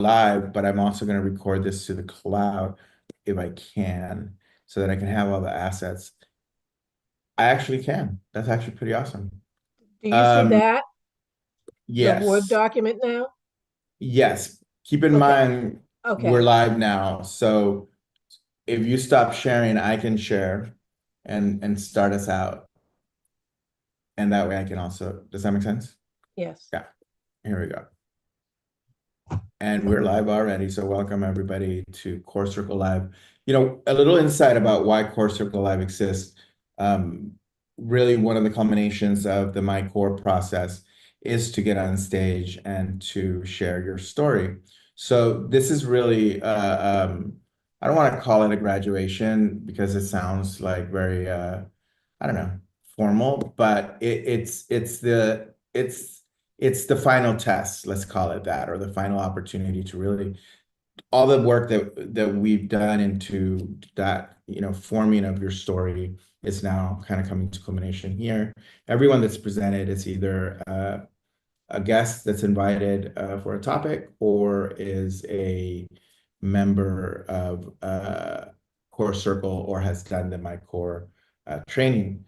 live, but I'm also going to record this to the cloud if I can, so that I can have all the assets. I actually can. That's actually pretty awesome. Do you see Um, that, the Word yes, document now? yes. Keep in Okay. mind, we're Okay. live now. So if you stop sharing, I can share and start us out. And that way I can also, does that make sense? Yes. Yeah, here we go. And we're live already, so welcome everybody to Core Circle Live. You know, a little insight about why Core Circle Live exists. Um, Really, one of the culminations of the My Core process is to get on stage and to share your story. So this is really, I don't want to call it a graduation because it sounds like very, I don't know, formal, but it's the final test, let's call it that, or the final opportunity to really all the work that we've done into that, forming of your story is now kind of coming to culmination here. Everyone that's presented is either a guest that's invited for a topic or is a member of Core Circle or has done the My Core training.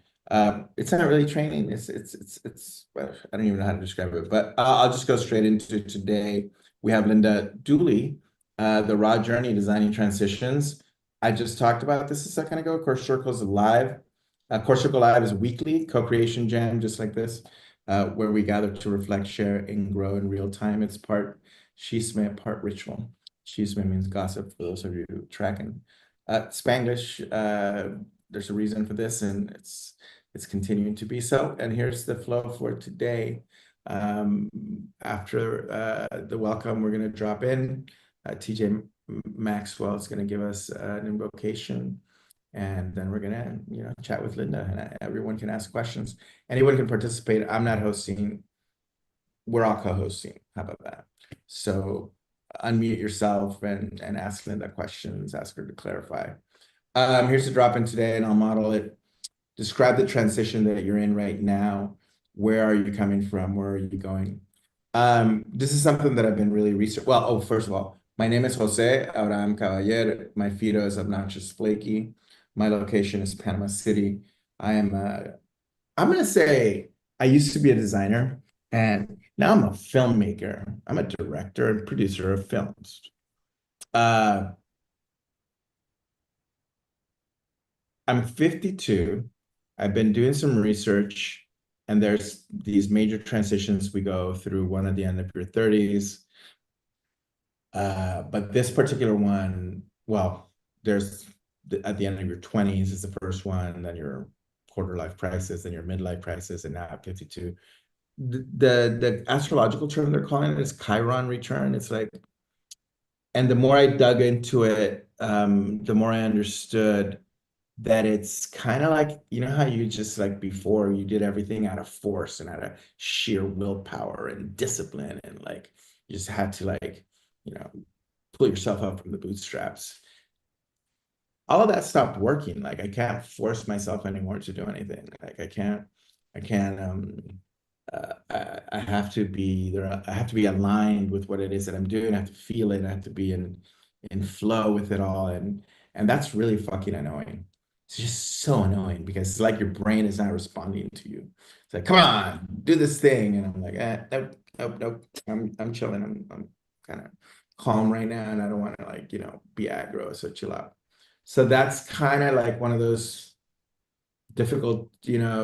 It's not really training. It's well, I don't even know how to describe it, but I'll just go straight into today. We have Linda Dooley, the raw journey designing transitions. I just talked about this a second ago. Core Circle is live. Core Circle Live is weekly co-creation jam, just like this, where we gather to reflect, share, and grow in real time. It's part Systm, part ritual. Systm means gossip for those of you tracking. Spanglish, there's a reason for this, and it's continuing to be so. And here's the flow for today. After the welcome, we're going to drop in. TJ Maxwell is going to give us an invocation. And then we're gonna, chat with Linda, and everyone can ask questions. Anyone can participate. I'm not hosting. We're all co-hosting. How about that? So unmute yourself and ask Linda questions. Ask her to clarify. Here's the drop in today, and I'll model it. Describe the transition that you're in right now. Where are you coming from? Where are you going? This is something that I've been really researching. Well, first of all, my name is José Caballer. My FIDO is obnoxious flaky. My location is Panama City. I am I'm gonna say I used to be a designer and now I'm a filmmaker. I'm a director and producer of films. Uh, I'm 52. I've been doing some research, and there's these major transitions we go through, one at the end of your 30s. But this particular one, well, there's at the end of your 20s is the first one, then your quarter life crisis, then your midlife crisis, and now at 52. The astrological term they're calling it is Chiron return. It's like, and the more I dug into it, the more I understood that it's kind of like, you know how you just like before you did everything out of force and out of sheer willpower and discipline, and like you just had to like, you know, pull yourself up from the bootstraps. All of that stopped working. Like I can't force myself anymore to do anything. Like I can't I have to be there. I have to be aligned with what it is that I'm doing. I have to feel it. I have to be in flow with it all. And that's really fucking annoying. It's just so annoying because it's like your brain is not responding to you. It's like, come on, do this thing. And I'm like, nope, nope, nope. I'm chilling. I'm kind of calm right now, and I don't want to like, be aggro, so chill out. So that's kind of like one of those difficult,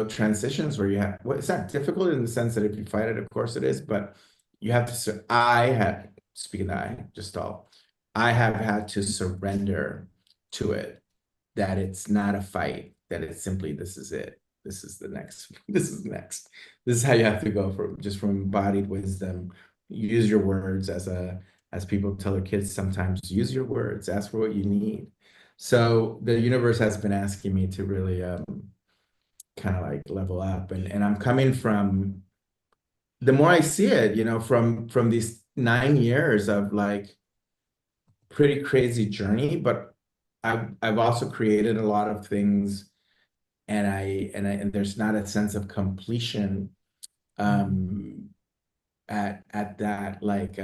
transitions where you have, well, it's not difficult in the sense that if you fight it, of course it is, but you have to, I had, speaking of I, just all, I have had to surrender to it, that it's not a fight, that it's simply, this is it. This is the next, this is next. This is how you have to go from just from embodied wisdom. Use your words as people tell their kids sometimes, use your words, ask for what you need. So the universe has been asking me to really kind of like level up, and I'm coming from, the more I see it, from these 9 years of like pretty crazy journey, but I've also created a lot of things, and there's not a sense of completion. Um at that like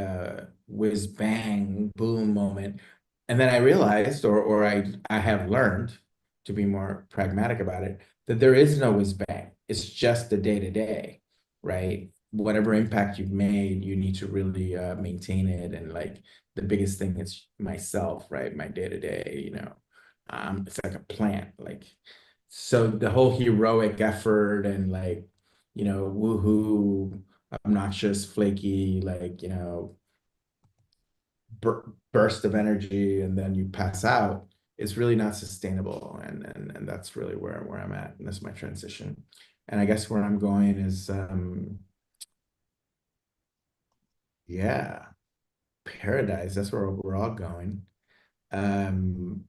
whiz bang boom moment. And then I realized, or I have learned to be more pragmatic about it, that there is no whiz bang. It's just the day to day, right? Whatever impact you've made, you need to really maintain it. And like the biggest thing is myself, right? My day to day, it's like a plant, like so the whole heroic effort and like, woohoo, obnoxious, flaky, like, burst of energy and then you pass out, it's really not sustainable. And that's really where I'm at. And that's my transition. And I guess where I'm going is yeah, paradise. That's where we're all going. Um,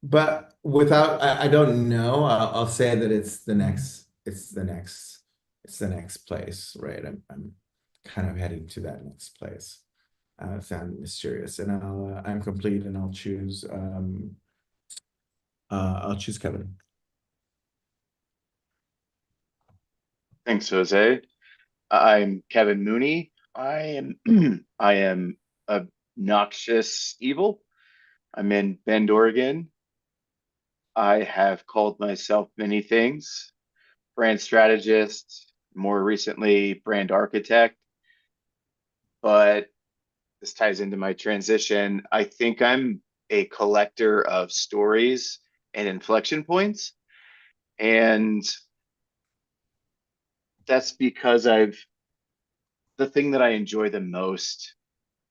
but without, I don't know. I'll say that it's the next place, right? I'm kind of heading to that next place. Sound mysterious, and I'm complete, and I'll choose Kevin. Thanks, Jose. I'm Kevin Mooney. I am obnoxious evil. I'm in Bend, Oregon. I have called myself many things: brand strategist, more recently brand architect, but this ties into my transition. I think I'm a collector of stories and inflection points. And that's because the thing that I enjoy the most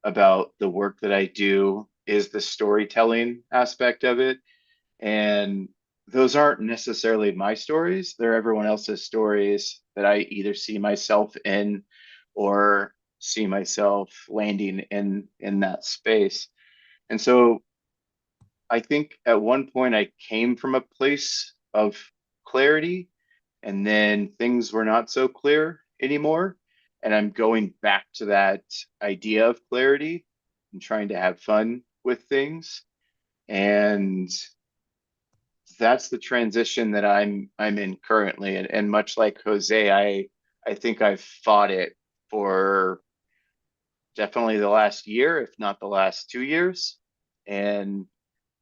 about the work that I do is the storytelling aspect of it. And those aren't necessarily my stories, they're everyone else's stories that I either see myself in or see myself landing in that space. And so I think at one point I came from a place of clarity and then things were not so clear anymore. And I'm going back to that idea of clarity and trying to have fun with things. And that's the transition that I'm in currently. And much like Jose, I think I've fought it for definitely the last year, if not the last 2 years. And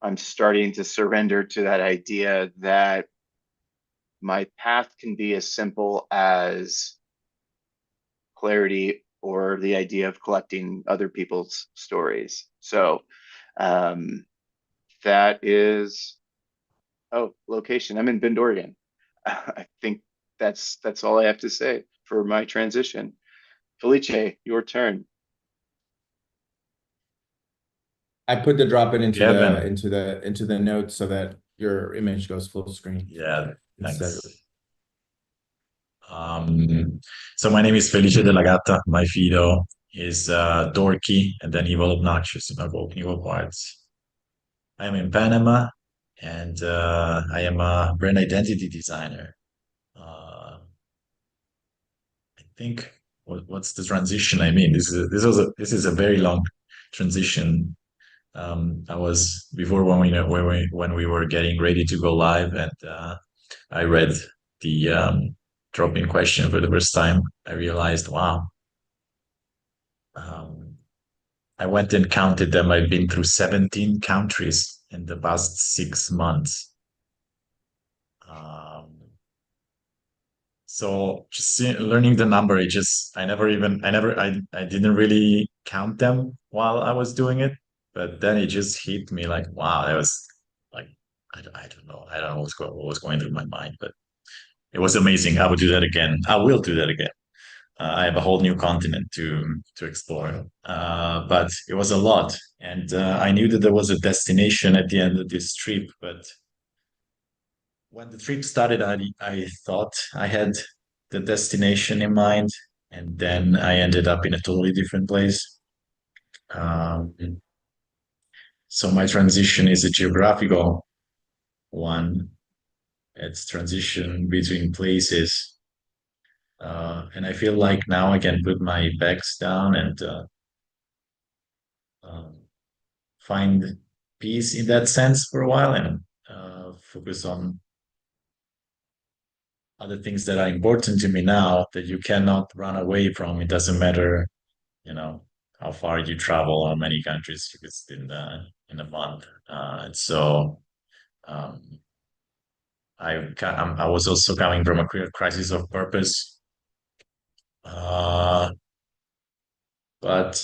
I'm starting to surrender to that idea that my path can be as simple as clarity or the idea of collecting other people's stories. So um, that is, oh, location. I'm in Bend, Oregon. I think that's all I have to say for my transition. Felice, your turn. I put the drop in into the Kevin. into the notes so that your image goes full screen. Yeah, instead thanks. of- So my name is Felice de la Gatta. My Fido is dorky and then evil, obnoxious, and both evil parts. I am in Panama, and I am a brand identity designer. I think what's the transition? I mean, this is a very long transition. I was before when we were getting ready to go live, and I read the drop-in question for the first time. I realized, wow. Um, I went and counted them. I've been through 17 countries in the past 6 months. Um, so just learning the number, I didn't really count them while I was doing it, but then it just hit me like, wow, that was like, I don't know. I don't know what was going through my mind, but it was amazing. I would do that again. I will do that again. I have a whole new continent to explore, but it was a lot, and I knew that there was a destination at the end of this trip. But when the trip started, I thought I had the destination in mind, and then I ended up in a totally different place. Um, so my transition is a geographical one. It's transition between places. And I feel like now I can put my bags down and um, find peace in that sense for a while and focus on other things that are important to me now that you cannot run away from. It doesn't matter, you know, how far you travel or many countries you visit in a month. And so um, I was also coming from a crisis of purpose, uh, but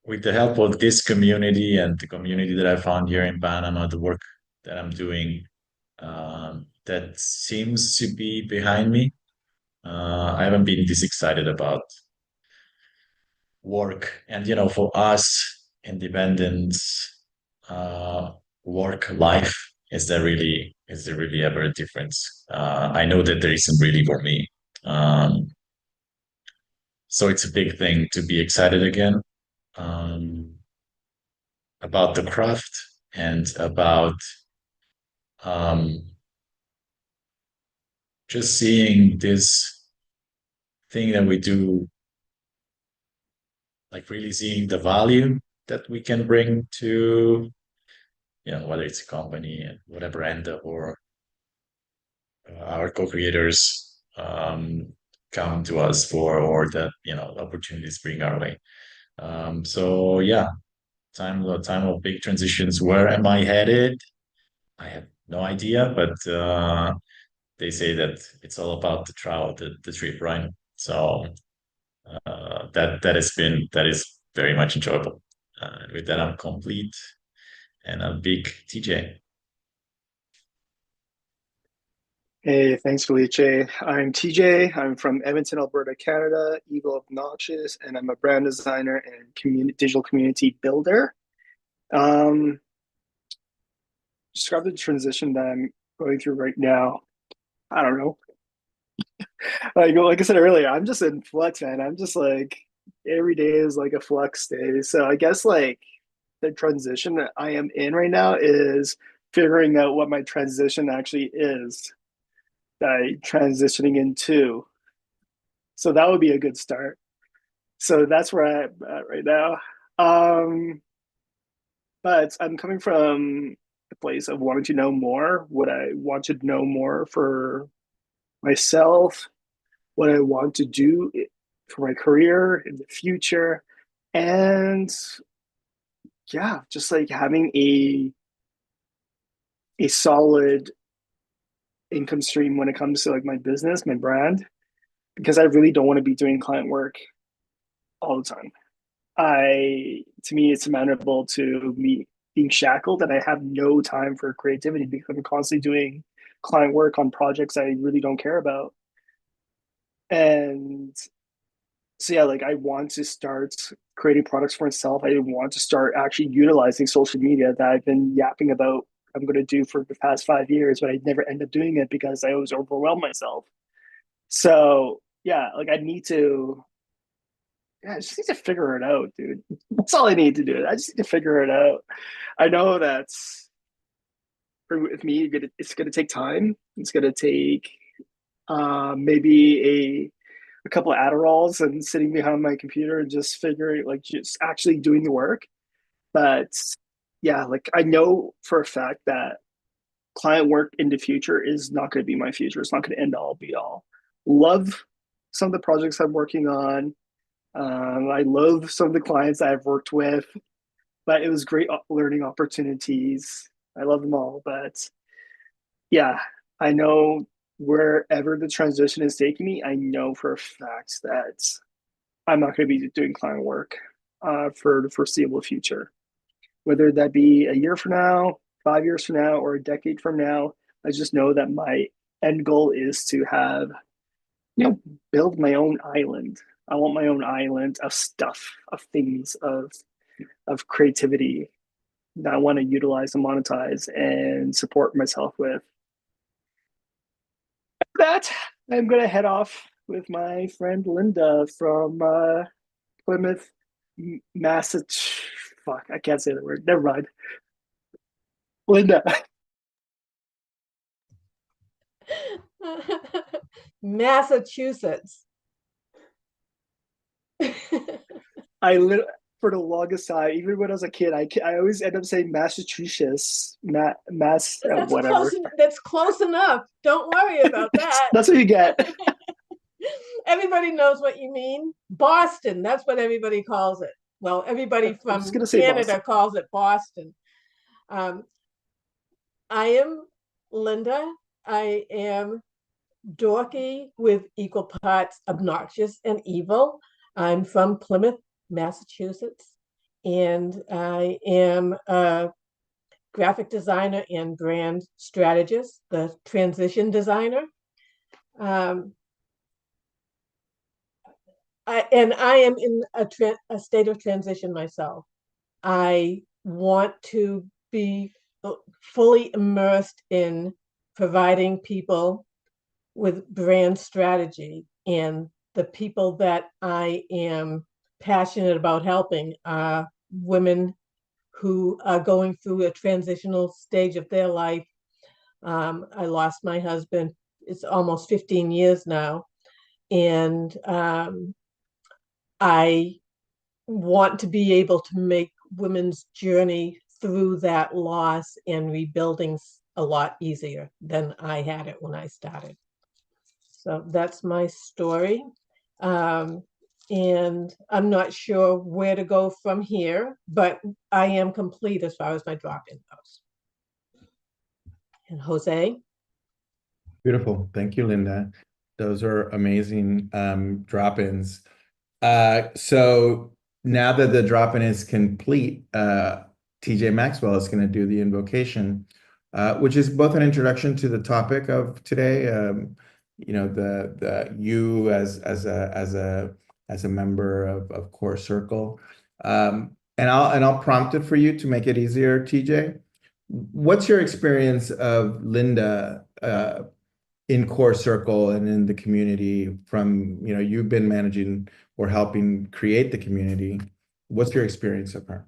with the help of this community and the community that I found here in Panama, the work that I'm doing, that seems to be behind me. I haven't been this excited about work, and for us, independence, uh, work life, is there really ever a difference? I know that there isn't really for me. Um, so it's a big thing to be excited again. Um, about the craft and about um, just seeing this thing that we do, like really seeing the value that we can bring to, whether it's a company and whatever end or our co-creators come to us for, or that, opportunities bring our way. So yeah, time of big transitions. Where am I headed? I have no idea, but they say that it's all about the travel, the trip, right? So that is very much enjoyable. With that, I'm complete and a big TJ. Hey, thanks, Felice. I'm TJ. I'm from Edmonton, Alberta, Canada, Evil Obnoxious, and I'm a brand designer and digital community builder. Describe the transition that I'm going through right now. I don't know. Like I said earlier, I'm just in flux, man. I'm just like every day is like a flux day. So I guess like the transition that I am in right now is figuring out what my transition actually is that I'm transitioning into. So that would be a good start. So that's where I'm at right now. But I'm coming from a place of wanting to know more, what I want to know more for myself, what I want to do for my career in the future. And yeah, just like having a solid income stream when it comes to like my business, my brand, because I really don't want to be doing client work all the time. To me, it's amenable to me being shackled, and I have no time for creativity because I'm constantly doing client work on projects I really don't care about. And so yeah, like I want to start creating products for myself. I want to start actually utilizing social media that I've been yapping about I'm going to do for the past 5 years, but I never end up doing it because I always overwhelm myself. So yeah, like I just need to figure it out, dude. That's all I need to do. I just need to figure it out. I know that's with me, it's gonna take time. It's gonna take maybe a couple of Adderalls and sitting behind my computer and just figuring, like, just actually doing the work. But yeah, like I know for a fact that client work in the future is not going to be my future. It's not going to end all be all. Love some of the projects I'm working on. I love some of the clients I've worked with, but it was great learning opportunities. I love them all, but yeah, I know wherever the transition is taking me, I know for a fact that I'm not going to be doing client work for the foreseeable future. Whether that be a year from now, 5 years from now, or a decade from now, I just know that my end goal is to have, build my own island. I want my own island of stuff, of things, of creativity that I want to utilize and monetize and support myself with. That I'm gonna head off with my friend Linda from Plymouth, Massachusetts. Fuck, I can't say the word. Never mind. Linda. Massachusetts. I for the longest time, even when I was a kid, I always end up saying Massachusetts, whatever. That's close enough. Don't worry about that. That's what you get. Everybody knows what you mean. Boston, that's what everybody calls it. Well, everybody from Canada calls it Boston. I am Linda. I am dorky with equal parts obnoxious and evil. I'm from Plymouth, Massachusetts, and I am a graphic designer and brand strategist, the transition designer. I am in a state of transition myself. I want to be fully immersed in providing people with brand strategy, and the people that I am passionate about helping are women who are going through a transitional stage of their life. I lost my husband. It's almost 15 years now. And I want to be able to make women's journey through that loss and rebuilding a lot easier than I had it when I started. So that's my story. And I'm not sure where to go from here, but I am complete as far as my drop-in goes. And Jose? Beautiful. Thank you, Linda. Those are amazing drop-ins. So now that the drop-in is complete, TJ Maxwell is going to do the invocation, which is both an introduction to the topic of today, you know, the you as a member of Core Circle, and I'll prompt it for you to make it easier, TJ. What's your experience of Linda in Core Circle and in the community from, you know, you've been managing or helping create the community. What's your experience of her?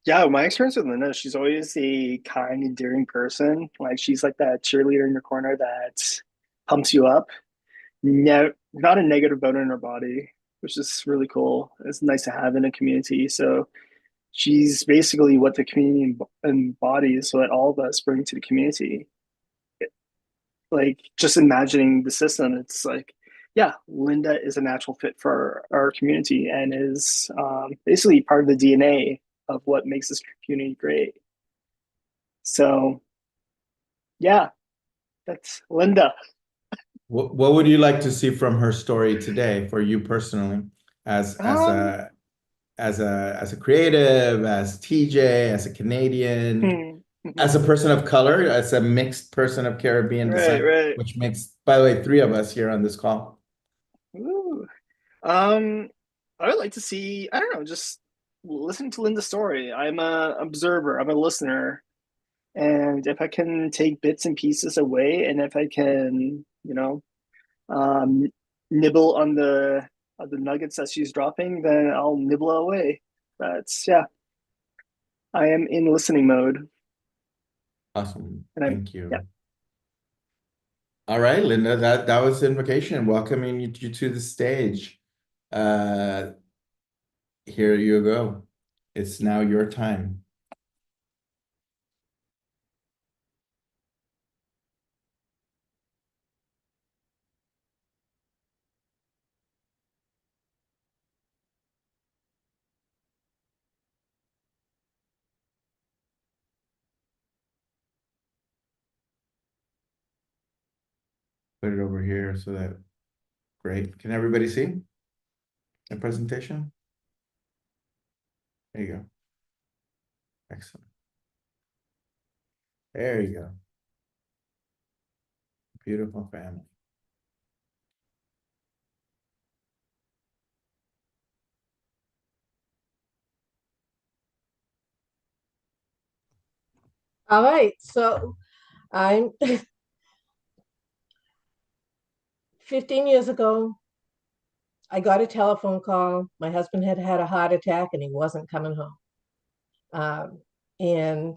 Yeah, my experience with Linda, she's always a kind, endearing person. Like she's like that cheerleader in your corner that pumps you up. No, not a negative bone in her body, which is really cool. It's nice to have in a community. So she's basically what the community embodies, what all of us bring to the community. Like just imagining the system, it's like, yeah, Linda is a natural fit for our community and is basically part of the DNA of what makes this community great. So, yeah, that's Linda. What would you like to see from her story today for you personally, as a creative, as TJ, as a Canadian, as a person of color, as a mixed person of Caribbean descent, which makes, by the way, 3 of us here on this call. Ooh. I would like to see, I don't know, just listening to Linda's story. I'm a observer, I'm a listener. And if I can take bits and pieces away, and if I can, you know, nibble on the nuggets that she's dropping, then I'll nibble away. That's, yeah, I am in listening mode. Awesome. And Thank you. Yeah. All right, Linda, that was the invocation, welcoming you to the stage. Here you go. It's now your time. Put it over here so that, great. Can everybody see the presentation? There you go. Excellent. There you go. Beautiful family. All right, so I'm 15 years ago, I got a telephone call. My husband had had a heart attack and he wasn't coming home. And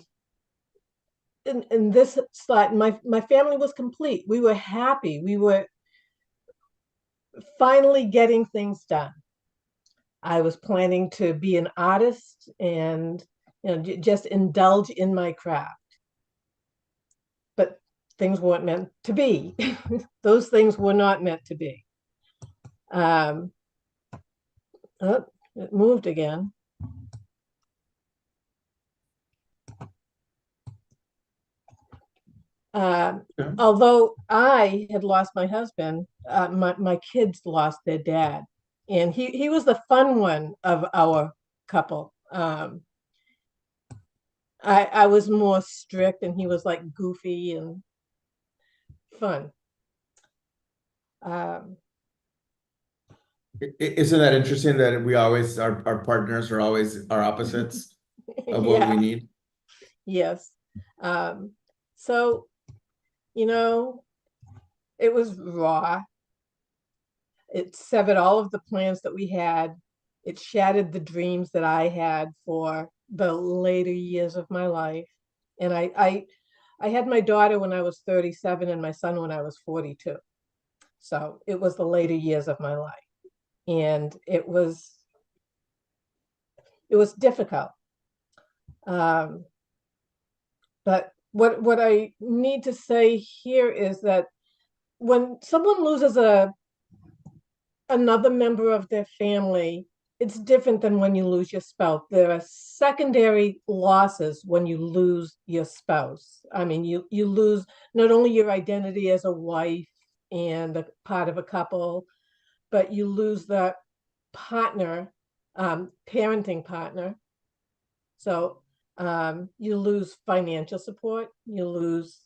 in this slide, my family was complete. We were happy. We were finally getting things done. I was planning to be an artist and just indulge in my craft. But things weren't meant to be. Those things were not meant to be. Oh, it moved again. Although I had lost my husband, my kids lost their dad. And he was the fun one of our couple. I was more strict and he was like goofy and fun. Isn't that interesting that we always, our partners are always our opposites of what we need? Yes. So, it was raw. It severed all of the plans that we had. It shattered the dreams that I had for the later years of my life. And I had my daughter when I was 37 and my son when I was 42. So it was the later years of my life. And it was difficult. But what I need to say here is that when someone loses another member of their family, it's different than when you lose your spouse. There are secondary losses when you lose your spouse. I mean, you lose not only your identity as a wife and a part of a couple, but you lose the partner, parenting partner. So you lose financial support, you lose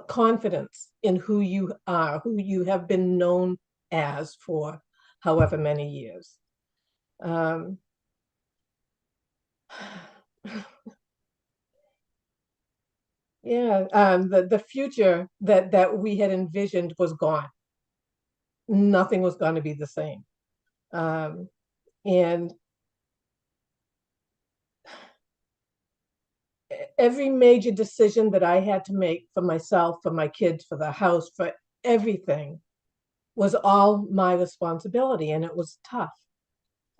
confidence in who you are, who you have been known as for however many years. Yeah, the future that we had envisioned was gone. Nothing was going to be the same. And every major decision that I had to make for myself, for my kids, for the house, for everything was all my responsibility, and it was tough.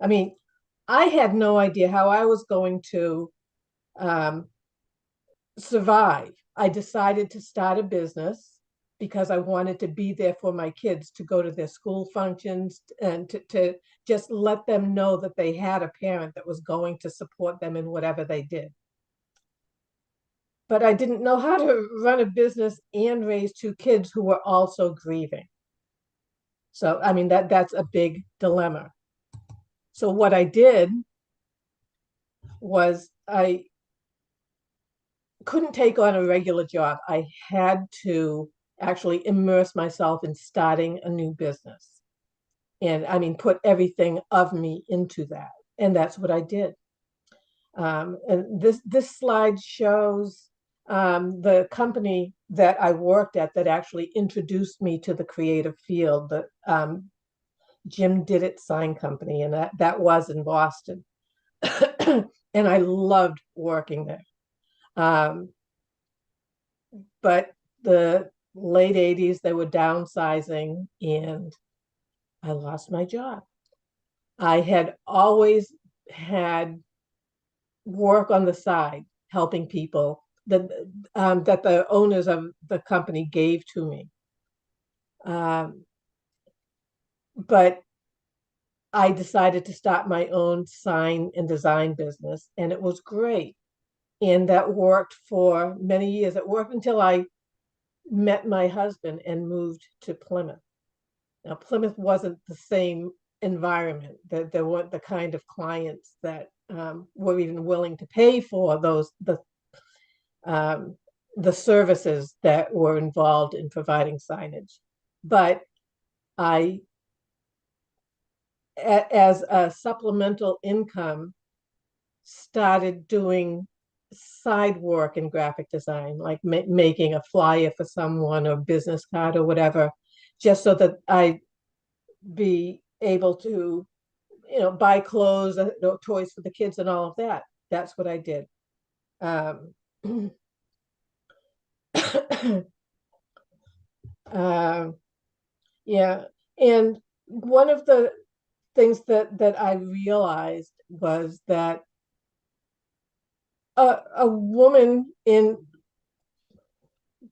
I mean, I had no idea how I was going to survive. I decided to start a business because I wanted to be there for my kids, to go to their school functions and to just let them know that they had a parent that was going to support them in whatever they did. But I didn't know how to run a business and raise two kids who were also grieving. So, I mean, that's a big dilemma. So what I did was I couldn't take on a regular job. I had to actually immerse myself in starting a new business. And I mean, put everything of me into that. And that's what I did. And this slide shows the company that I worked at that actually introduced me to the creative field, the Jim Did It Sign Company, and that was in Boston. And I loved working there. But the late 80s, they were downsizing and I lost my job. I had always had work on the side, helping people that the owners of the company gave to me. But I decided to start my own sign and design business, and it was great. And that worked for many years. It worked until I met my husband and moved to Plymouth. Now, Plymouth wasn't the same environment. There weren't the kind of clients that were even willing to pay for the services that were involved in providing signage. But I, as a supplemental income, started doing side work in graphic design, like making a flyer for someone or business card or whatever, just so that I'd be able to, buy clothes, toys for the kids and all of that. That's what I did. Yeah. And one of the things that I realized was that a woman in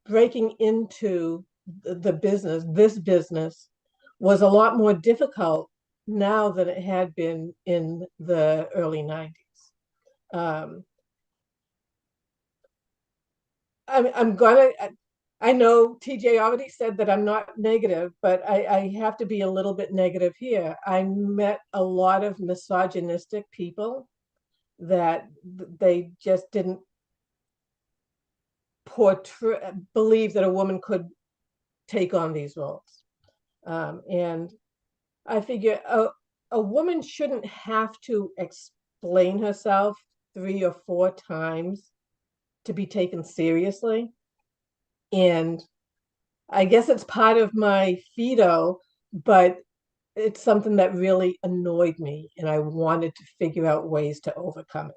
breaking into the business, this business, was a lot more difficult now than it had been in the early 90s. I know TJ already said that I'm not negative, but I have to be a little bit negative here. I met a lot of misogynistic people that they just didn't believe that a woman could take on these roles. And I figure a woman shouldn't have to explain herself 3 or 4 times to be taken seriously. And I guess it's part of my Fido, but it's something that really annoyed me, and I wanted to figure out ways to overcome it.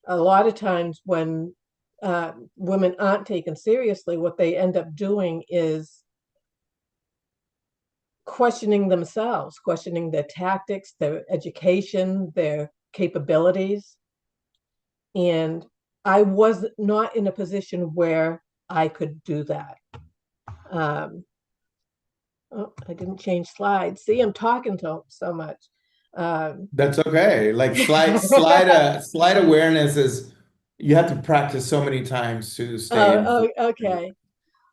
A lot of times when women aren't taken seriously, what they end up doing is questioning themselves, questioning their tactics, their education, their capabilities. And I was not in a position where I could do that. Oh, I didn't change slides. See, I'm talking to so much. That's okay. Like slide awareness is, you have to practice so many times to stay in. Okay.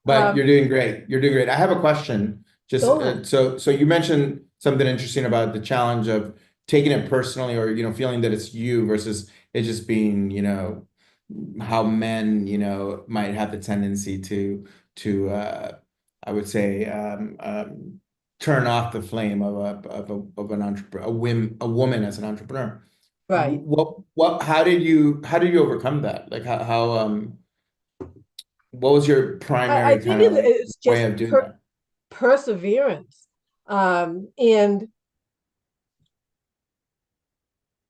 But you're doing great. You're doing great. I have a question. Just so you mentioned something interesting about the challenge of taking it personally, or feeling that it's you versus it just being how men might have the tendency to I would say turn off the flame of an entrepreneur, a woman as an entrepreneur. Right. How did you overcome that? Like how what was your primary I think it's just way of doing that? Perseverance, and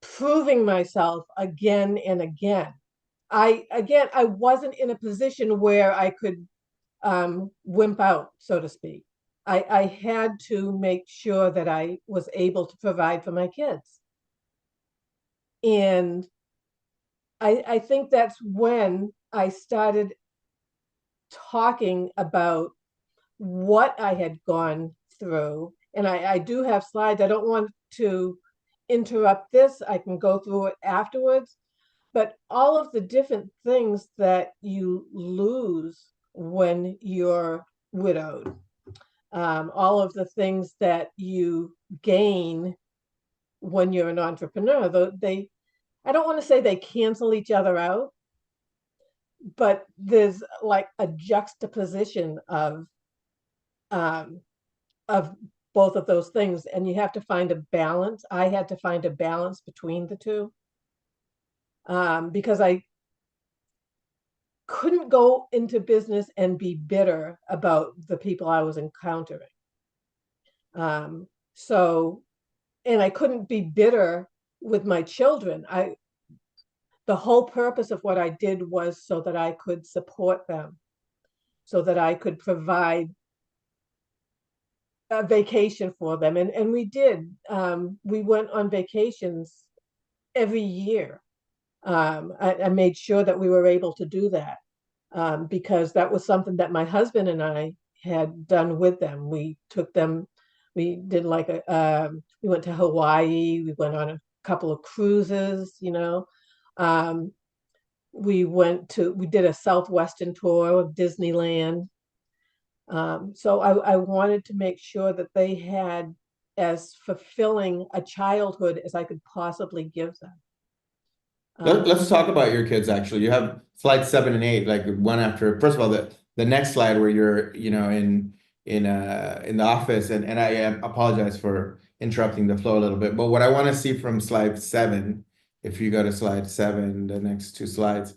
proving myself again and again. I wasn't in a position where I could wimp out, so to speak. I had to make sure that I was able to provide for my kids. And I think that's when I started talking about what I had gone through. And I do have slides. I don't want to interrupt this. I can go through it afterwards. But all of the different things that you lose when you're widowed, all of the things that you gain when you're an entrepreneur, I don't want to say they cancel each other out, but there's like a juxtaposition of both of those things, and you have to find a balance. I had to find a balance between the two, because I couldn't go into business and be bitter about the people I was encountering. And I couldn't be bitter with my children. The whole purpose of what I did was so that I could support them, so that I could provide a vacation for them. And we did. We went on vacations every year. I made sure that we were able to do that, because that was something that my husband and I had done with them. We took them, we did we went to Hawaii, we went on a couple of cruises, we did a Southwestern tour of Disneyland. So I wanted to make sure that they had as fulfilling a childhood as I could possibly give them. Let's talk about your kids. Actually, you have slides 7 and 8, like one after. First of all, the next slide where you're in the office, and I apologize for interrupting the flow a little bit. But what I want to see from slide 7, if you go to slide 7, the next 2 slides,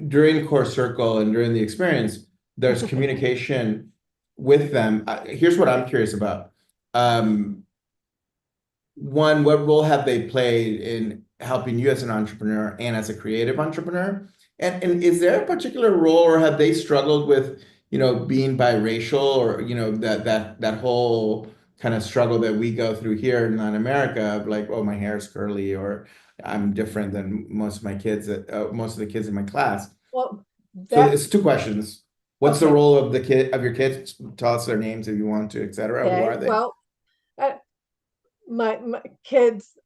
during Core Circle and during the experience, there's communication with them. Here's what I'm curious about. One, what role have they played in helping you as an entrepreneur and as a creative entrepreneur? And is there a particular role, or have they struggled with, being biracial, or, that whole kind of struggle that we go through here in Latin America of like, oh, my hair is curly, or I'm different than most of my kids, most of the kids in my class. Well, So that it's two questions. What's the okay. role of your kids? Tell us their names if you want to, etc. Who Okay. are they? Well, my kids,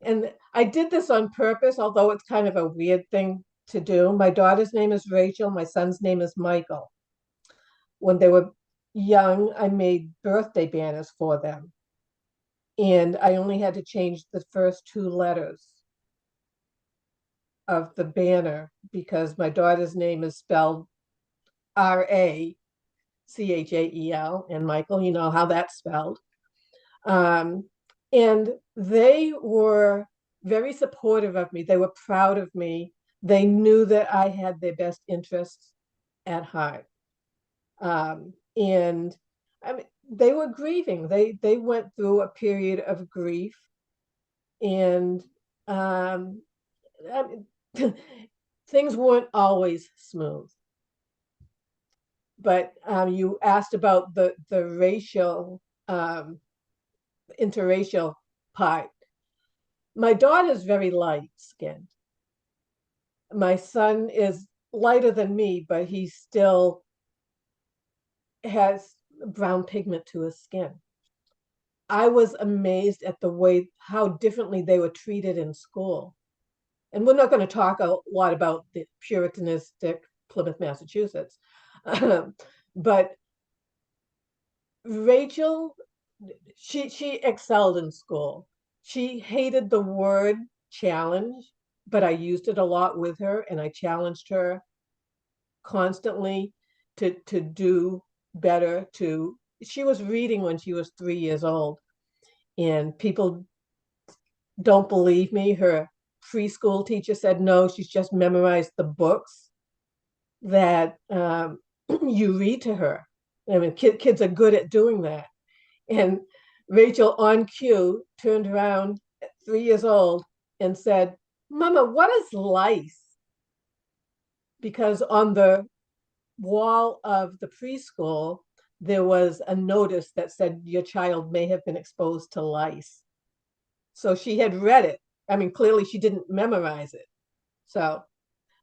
and I did this on purpose, although it's kind of a weird thing to do. My daughter's name is Rachel. My son's name is Michael. When they were young, I made birthday banners for them. And I only had to change the first two letters of the banner because my daughter's name is spelled Rachael, and Michael, you know how that's spelled. And they were very supportive of me. They were proud of me. They knew that I had their best interests at heart. And I mean, they were grieving. They went through a period of grief, and I mean, things weren't always smooth. But you asked about the racial interracial part. My daughter's very light skinned. My son is lighter than me, but he still has brown pigment to his skin. I was amazed at the way how differently they were treated in school. And we're not going to talk a lot about the Puritanistic Plymouth, Massachusetts. But Rachel, she excelled in school. She hated the word challenge, but I used it a lot with her, and I challenged her constantly to do better. She was reading when she was 3 years old, and people don't believe me. Her preschool teacher said, no, she's just memorized the books that you read to her. I mean, kids are good at doing that. And Rachel, on cue, turned around at 3 years old and said, Mama, what is lice? Because on the wall of the preschool, there was a notice that said your child may have been exposed to lice. So she had read it. I mean, clearly she didn't memorize it. So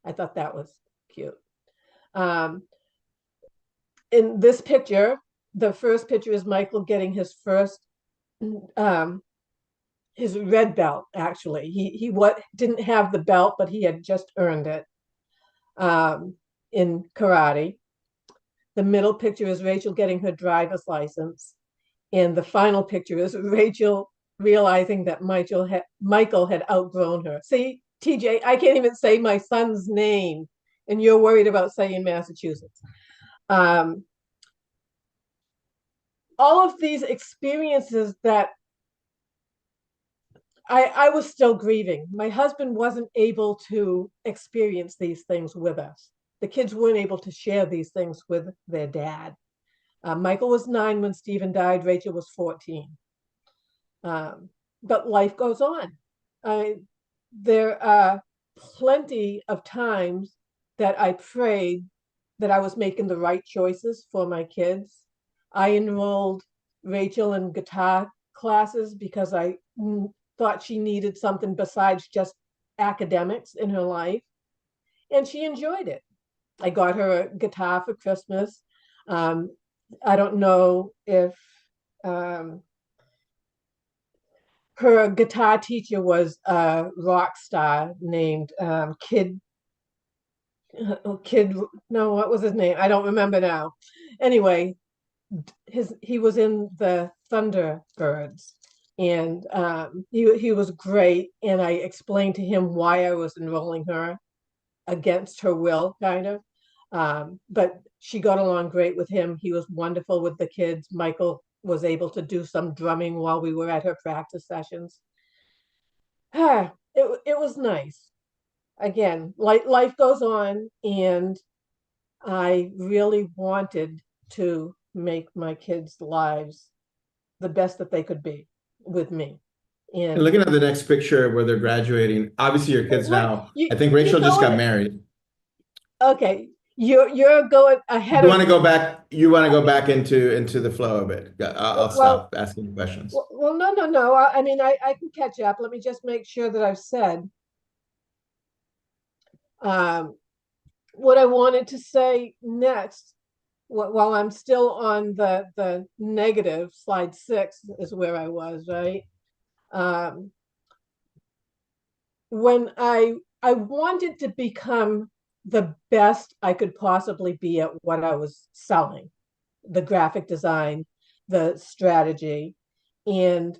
I thought that was cute. In this picture, the first picture is Michael getting his first, his red belt, actually. He didn't have the belt, but he had just earned it in karate. The middle picture is Rachel getting her driver's license. And the final picture is Rachel realizing that Michael had outgrown her. See, TJ, I can't even say my son's name, and you're worried about saying Massachusetts. All of these experiences that I was still grieving. My husband wasn't able to experience these things with us. The kids weren't able to share these things with their dad. Michael was 9 when Stephen died. Rachel was 14. But life goes on. There are plenty of times that I prayed that I was making the right choices for my kids. I enrolled Rachel in guitar classes because I thought she needed something besides just academics in her life, and she enjoyed it. I got her a guitar for Christmas. I don't know if her guitar teacher was a rock star named no, what was his name? I don't remember now. Anyway, he was in the Thunderbirds, and he was great. And I explained to him why I was enrolling her against her will, kind of. But she got along great with him. He was wonderful with the kids. Michael was able to do some drumming while we were at her practice sessions. It was nice. Again, life goes on, and I really wanted to make my kids' lives the best that they could be with me. And looking at the next picture where they're graduating, obviously your kids now, I think Rachel just got married. Okay. You're going ahead You of want to me. go back? You want to go back into the flow of it? I'll Well, stop asking questions. well, no. I mean, I can catch up. Let me just make sure that I've said what I wanted to say next. While I'm still on the negative, slide 6 is where I was, right? When I wanted to become the best I could possibly be at what I was selling, the graphic design, the strategy. And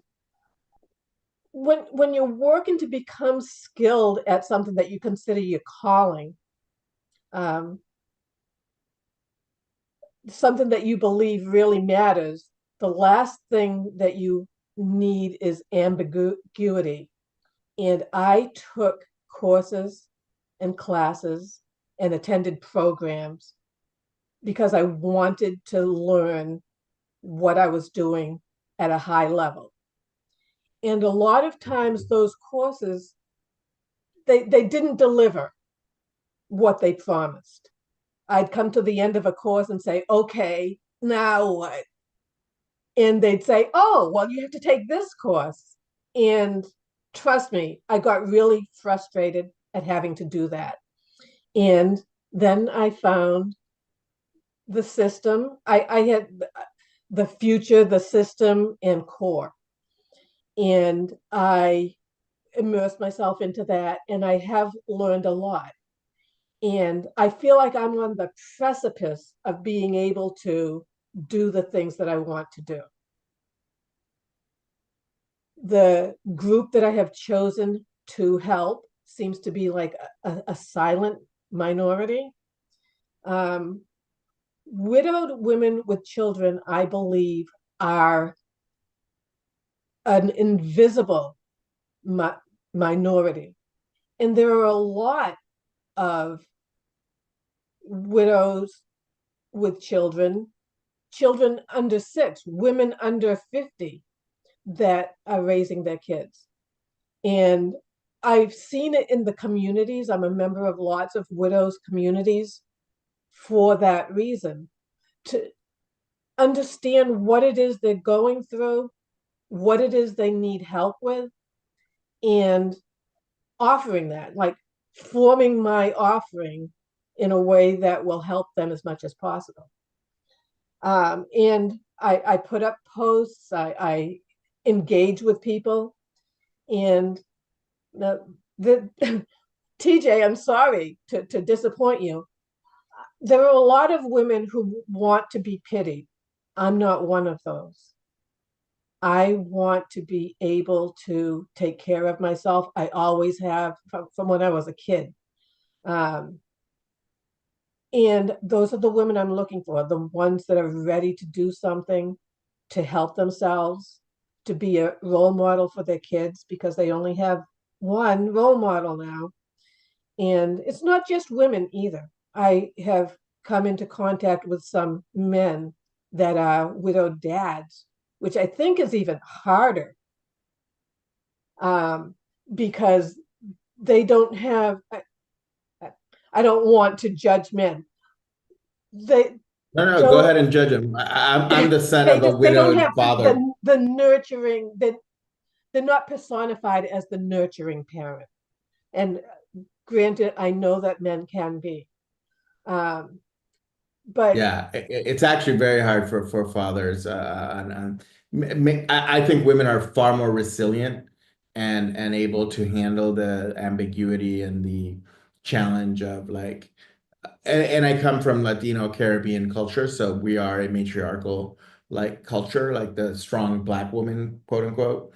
when you're working to become skilled at something that you consider your calling, something that you believe really matters, the last thing that you need is ambiguity. And I took courses and classes and attended programs because I wanted to learn what I was doing at a high level. And a lot of times those courses, they didn't deliver what they promised. I'd come to the end of a course and say, okay, now what? And they'd say, oh, well, you have to take this course. And trust me, I got really frustrated at having to do that. And then I found the Systm. I had the Future, the Systm, and Core. And I immersed myself into that, and I have learned a lot. And I feel like I'm on the precipice of being able to do the things that I want to do. The group that I have chosen to help seems to be like a silent minority. Widowed women with children, I believe, are an invisible minority. And there are a lot of widows with children, children under 6, women under 50 that are raising their kids. And I've seen it in the communities. I'm a member of lots of widows communities for that reason, to understand what it is they're going through, what it is they need help with, and offering that, like forming my offering in a way that will help them as much as possible. And I put up posts, I engage with people, and the TJ, I'm sorry to disappoint you. There are a lot of women who want to be pitied. I'm not one of those. I want to be able to take care of myself. I always have from when I was a kid. And those are the women I'm looking for, the ones that are ready to do something to help themselves, to be a role model for their kids, because they only have one role model now. And it's not just women either. I have come into contact with some men that are widowed dads, which I think is even harder, because they don't have, I don't want to judge men. They No, go don't, ahead and judge him. I'm the son of a they don't have widowed father. the nurturing, they're not personified as the nurturing parent. And granted, I know that men can be. But Yeah, it's actually very hard for fathers. I think women are far more resilient and able to handle the ambiguity and the challenge of like, and I come from Latino Caribbean culture, so we are a matriarchal like culture, like the strong Black woman, quote unquote,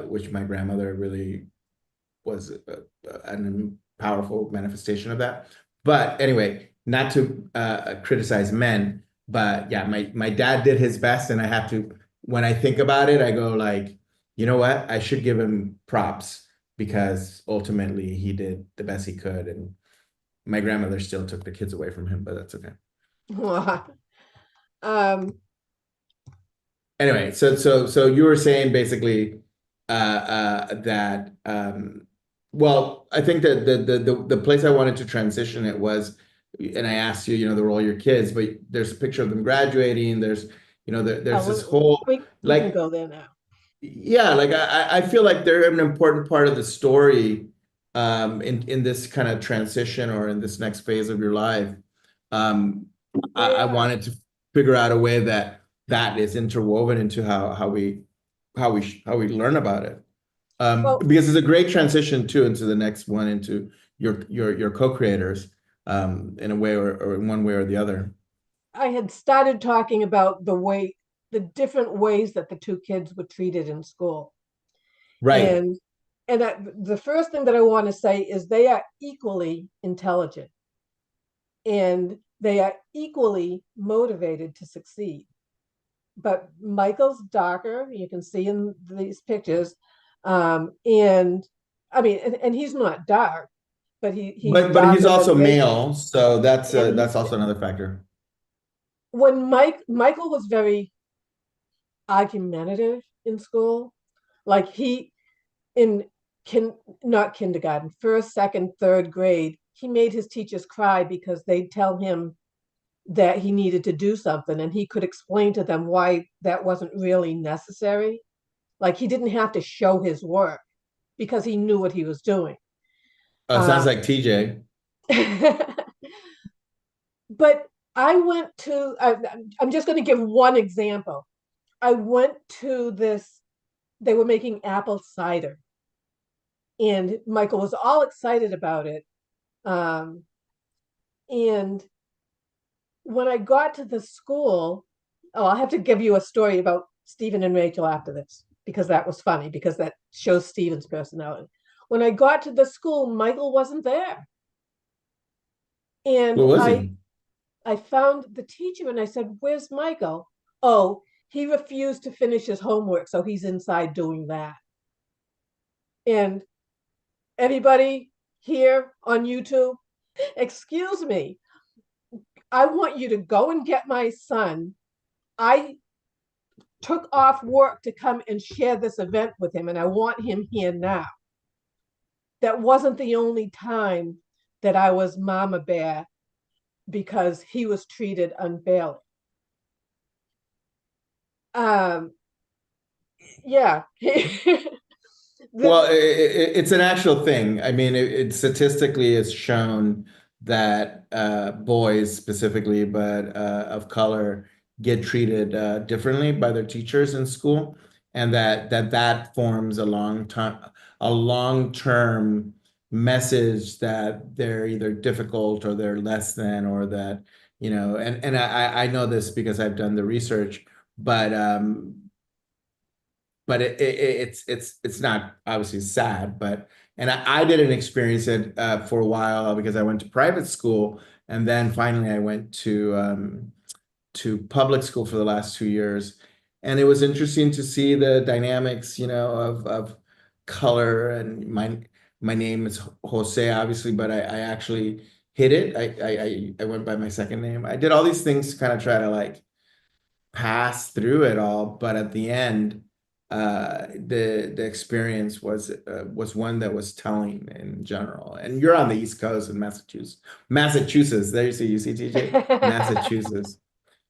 which my grandmother really was a powerful manifestation of that. But anyway, not to criticize men, but yeah, my dad did his best, and I have to, when I think about it, I go like, you know what? I should give him props because ultimately he did the best he could, and my grandmother still took the kids away from him, but that's okay. um, Anyway, so you were saying basically that well, I think that the place I wanted to transition it was and I asked you, the role of your kids, but there's a picture of them graduating. There's, there's this whole, we can go there now. yeah, like I feel like they're an important part of the story in this kind of transition or in this next phase of your life. I wanted to figure out a way that is interwoven into how we learn about it. Because it's a great transition too into the next one, into your co-creators in a way or in one way or the other. I had started talking about the different ways that the two kids were treated in school. Right. And the first thing that I want to say is they are equally intelligent and they are equally motivated to succeed. But Michael's darker, you can see in these pictures. And I mean, and he's not dark, but but he's also male, so that's also another factor. When Michael was very argumentative in school, like not kindergarten, first, second, third grade, he made his teachers cry because they'd tell him that he needed to do something and he could explain to them why that wasn't really necessary. Like he didn't have to show his work because he knew what he was doing. Sounds like TJ. But I'm just going to give one example. I went to they were making apple cider and Michael was all excited about it. And when I got to the school, I'll have to give you a story about Stephen and Rachel after this, because that was funny, because that shows Stephen's personality. When I got to the school, Michael wasn't there. And Where was he? I found the teacher and I said, "Where's Michael?" "Oh, he refused to finish his homework, so he's inside doing that." And everybody here on YouTube, excuse me, I want you to go and get my son. I took off work to come and share this event with him, and I want him here now. That wasn't the only time that I was mama bear because he was treated unfairly. Yeah. Well, it's an actual thing. I mean, it statistically is shown that boys specifically, but of color, get treated differently by their teachers in school, and that forms a long-term message that they're either difficult or they're less than, or that, and I know this because I've done the research, but it's not obviously sad, and I didn't experience it for a while because I went to private school, and then finally I went to public school for the last 2 years, and it was interesting to see the dynamics, of color. And my name is Jose, obviously, but I actually hid it. I went by my second name. I did all these things to kind of try to like pass through it all, but at the end, the experience was one that was telling in general. And you're on the East Coast in Massachusetts. There you see TJ, Massachusetts.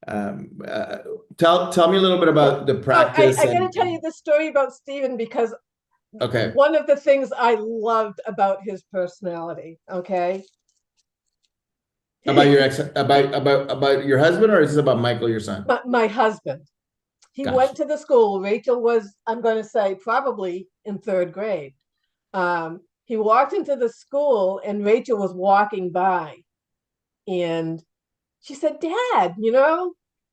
Tell me a little bit about the practice. I got to tell you the story about Stephen because okay, one of the things I loved about his personality. Okay. About your about your husband, or is this about Michael, your son? My husband. He Gotcha. went to the school. Rachel was, I'm going to say, probably in third grade. He walked into the school and Rachel was walking by. And she said, "Dad,"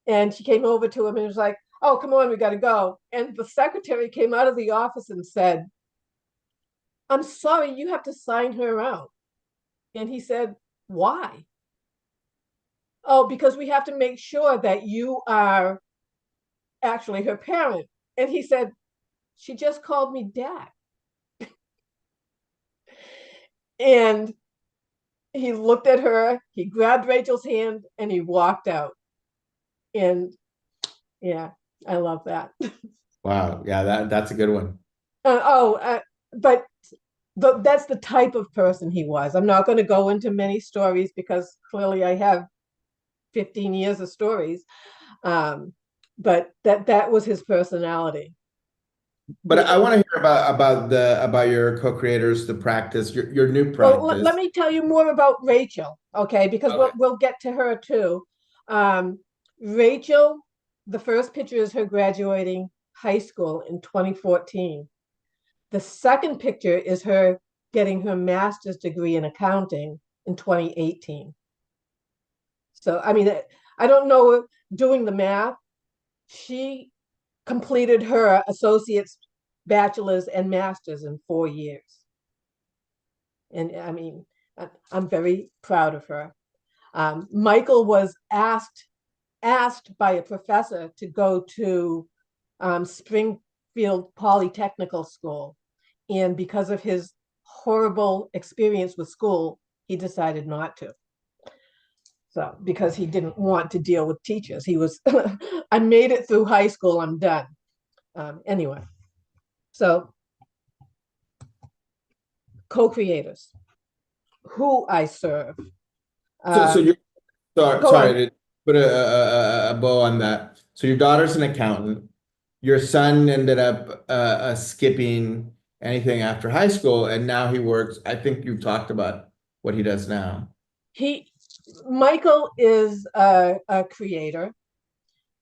and she came over to him and was like, "Oh, come on, we got to go." And the secretary came out of the office and said, "I'm sorry, you have to sign her out." And he said, "Why?" "Oh, because we have to make sure that you are actually her parent." And he said, "She just called me dad." And he looked at her, he grabbed Rachel's hand, and he walked out. And yeah, I love that. Wow, yeah, that's a good one. But that's the type of person he was. I'm not going to go into many stories because clearly I have 15 years of stories. But that was his personality. But I want to hear about your co-creators, the practice, your new Well, practice. let me tell you more about Rachel, okay? Because Okay. we'll get to her too. Rachel, the first picture is her graduating high school in 2014. The second picture is her getting her master's degree in accounting in 2018. So, I mean, I don't know, doing the math, she completed her associate's, bachelor's, and master's in 4 years. And I mean, I'm very proud of her. Michael was asked by a professor to go to Springfield Polytechnical School. And because of his horrible experience with school, he decided not to. So, because he didn't want to deal with teachers, he was, I made it through high school, I'm done. Anyway, so co-creators, who I serve. So you're sorry On. to put a bow on that. So your daughter's an accountant. Your son ended up skipping anything after high school, and now he works. I think you've talked about what he does now. Michael is a creator.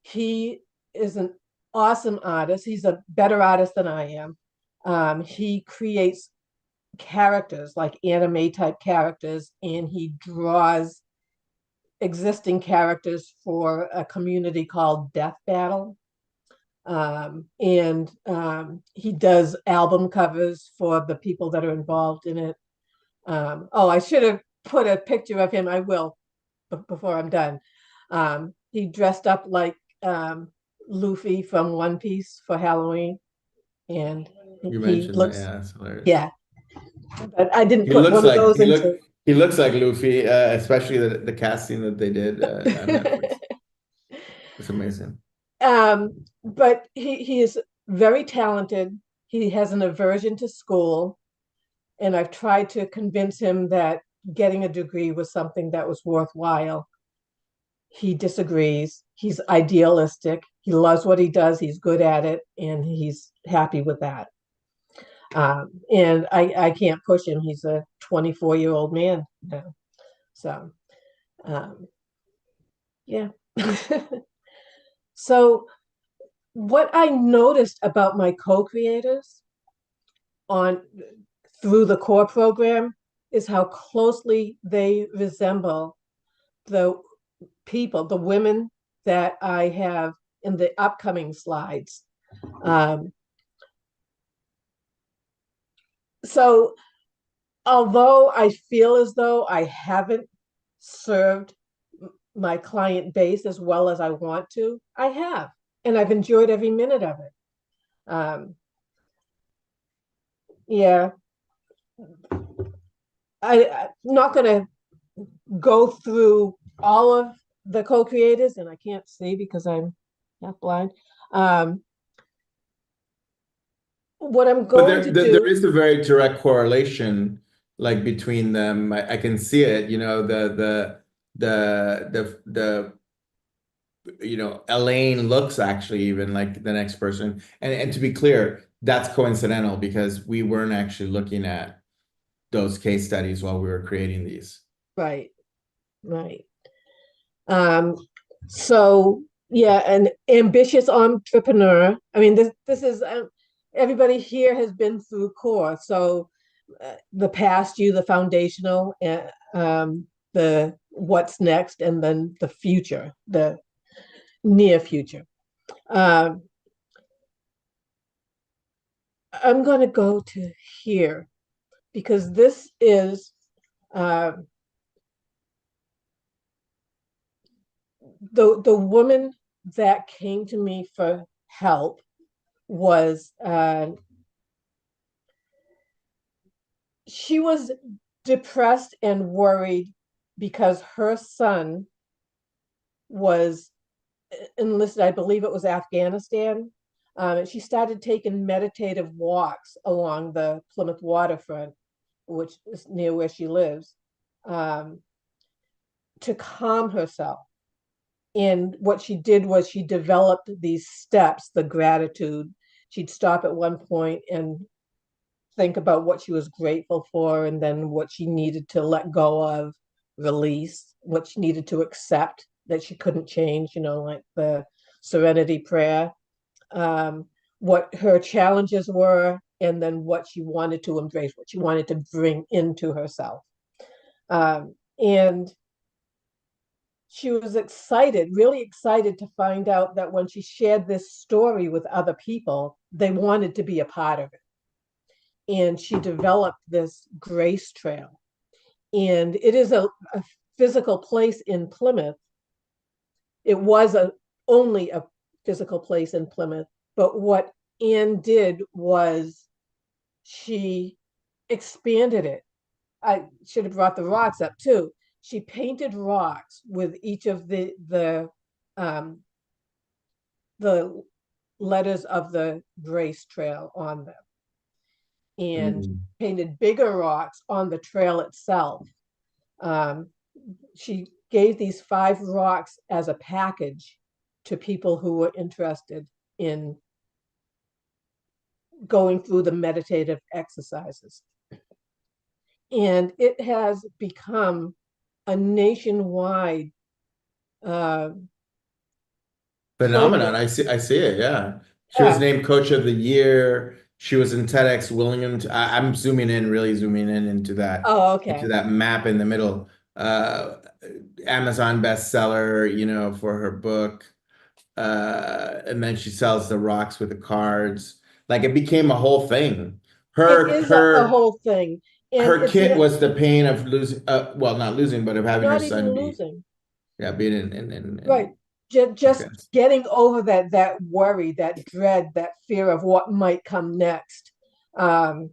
He is an awesome artist. He's a better artist than I am. He creates characters, like anime type characters, and he draws existing characters for a community called Death Battle. And he does album covers for the people that are involved in it. I should have put a picture of him. I will before I'm done. He dressed up like Luffy from One Piece for Halloween, and You he mentioned looks, that, yeah, that's hilarious. yeah. But I didn't He put looks one of like those into. he looks like Luffy, especially the casting that they did on Netflix. It's amazing. But he is very talented. He has an aversion to school, and I've tried to convince him that getting a degree was something that was worthwhile. He disagrees. He's idealistic. He loves what he does. He's good at it, and he's happy with that. And I can't push him. He's a 24-year-old man now. So, yeah. So, what I noticed about my co-creators through the core program is how closely they resemble the women that I have in the upcoming slides. So although I feel as though I haven't served my client base as well as I want to, I have, and I've enjoyed every minute of it. Yeah, I'm not going to go through all of the co-creators, and I can't see because I'm half blind. What I'm going to do. There is a very direct correlation, like between them. I can see it. You know, the Elaine looks actually even like the next person. And to be clear, that's coincidental because we weren't actually looking at those case studies while we were creating these. Right. So yeah, an ambitious entrepreneur. I mean, this is everybody here has been through core. So the past you, the foundational, the what's next, and then the future, the near future. I'm going to go to here because this is the woman that came to me for help was she was depressed and worried because her son was enlisted, I believe it was Afghanistan. And she started taking meditative walks along the Plymouth waterfront. which is near where she lives, to calm herself. And what she did was she developed these steps, the gratitude. She'd stop at one point and think about what she was grateful for, and then what she needed to let go of, release, what she needed to accept that she couldn't change, like the serenity prayer, what her challenges were, and then what she wanted to embrace, what she wanted to bring into herself. And she was excited, really excited to find out that when she shared this story with other people, they wanted to be a part of it. And she developed this grace trail. And it is a physical place in Plymouth. It was only a physical place in Plymouth. But what Anne did was she expanded it. I should have brought the rocks up too. She painted rocks with each of the letters of the grace trail on them, and painted bigger rocks on the trail itself. She gave these 5 rocks as a package to people who were interested in going through the meditative exercises. And it has become a nationwide phenomenon. I see it. Yeah. She was named Coach of the Year. She was in TEDx Willingham. I'm zooming in, really zooming in into that. Oh, okay. Into that map in the middle. Amazon bestseller, for her book. And then she sells the rocks with the cards. Like, it became a whole thing. It is a whole thing. And her kit was the pain of losing, well, not losing, but of having her son be, losing. Yeah, being in right. Just getting over that worry, that dread, that fear of what might come next. And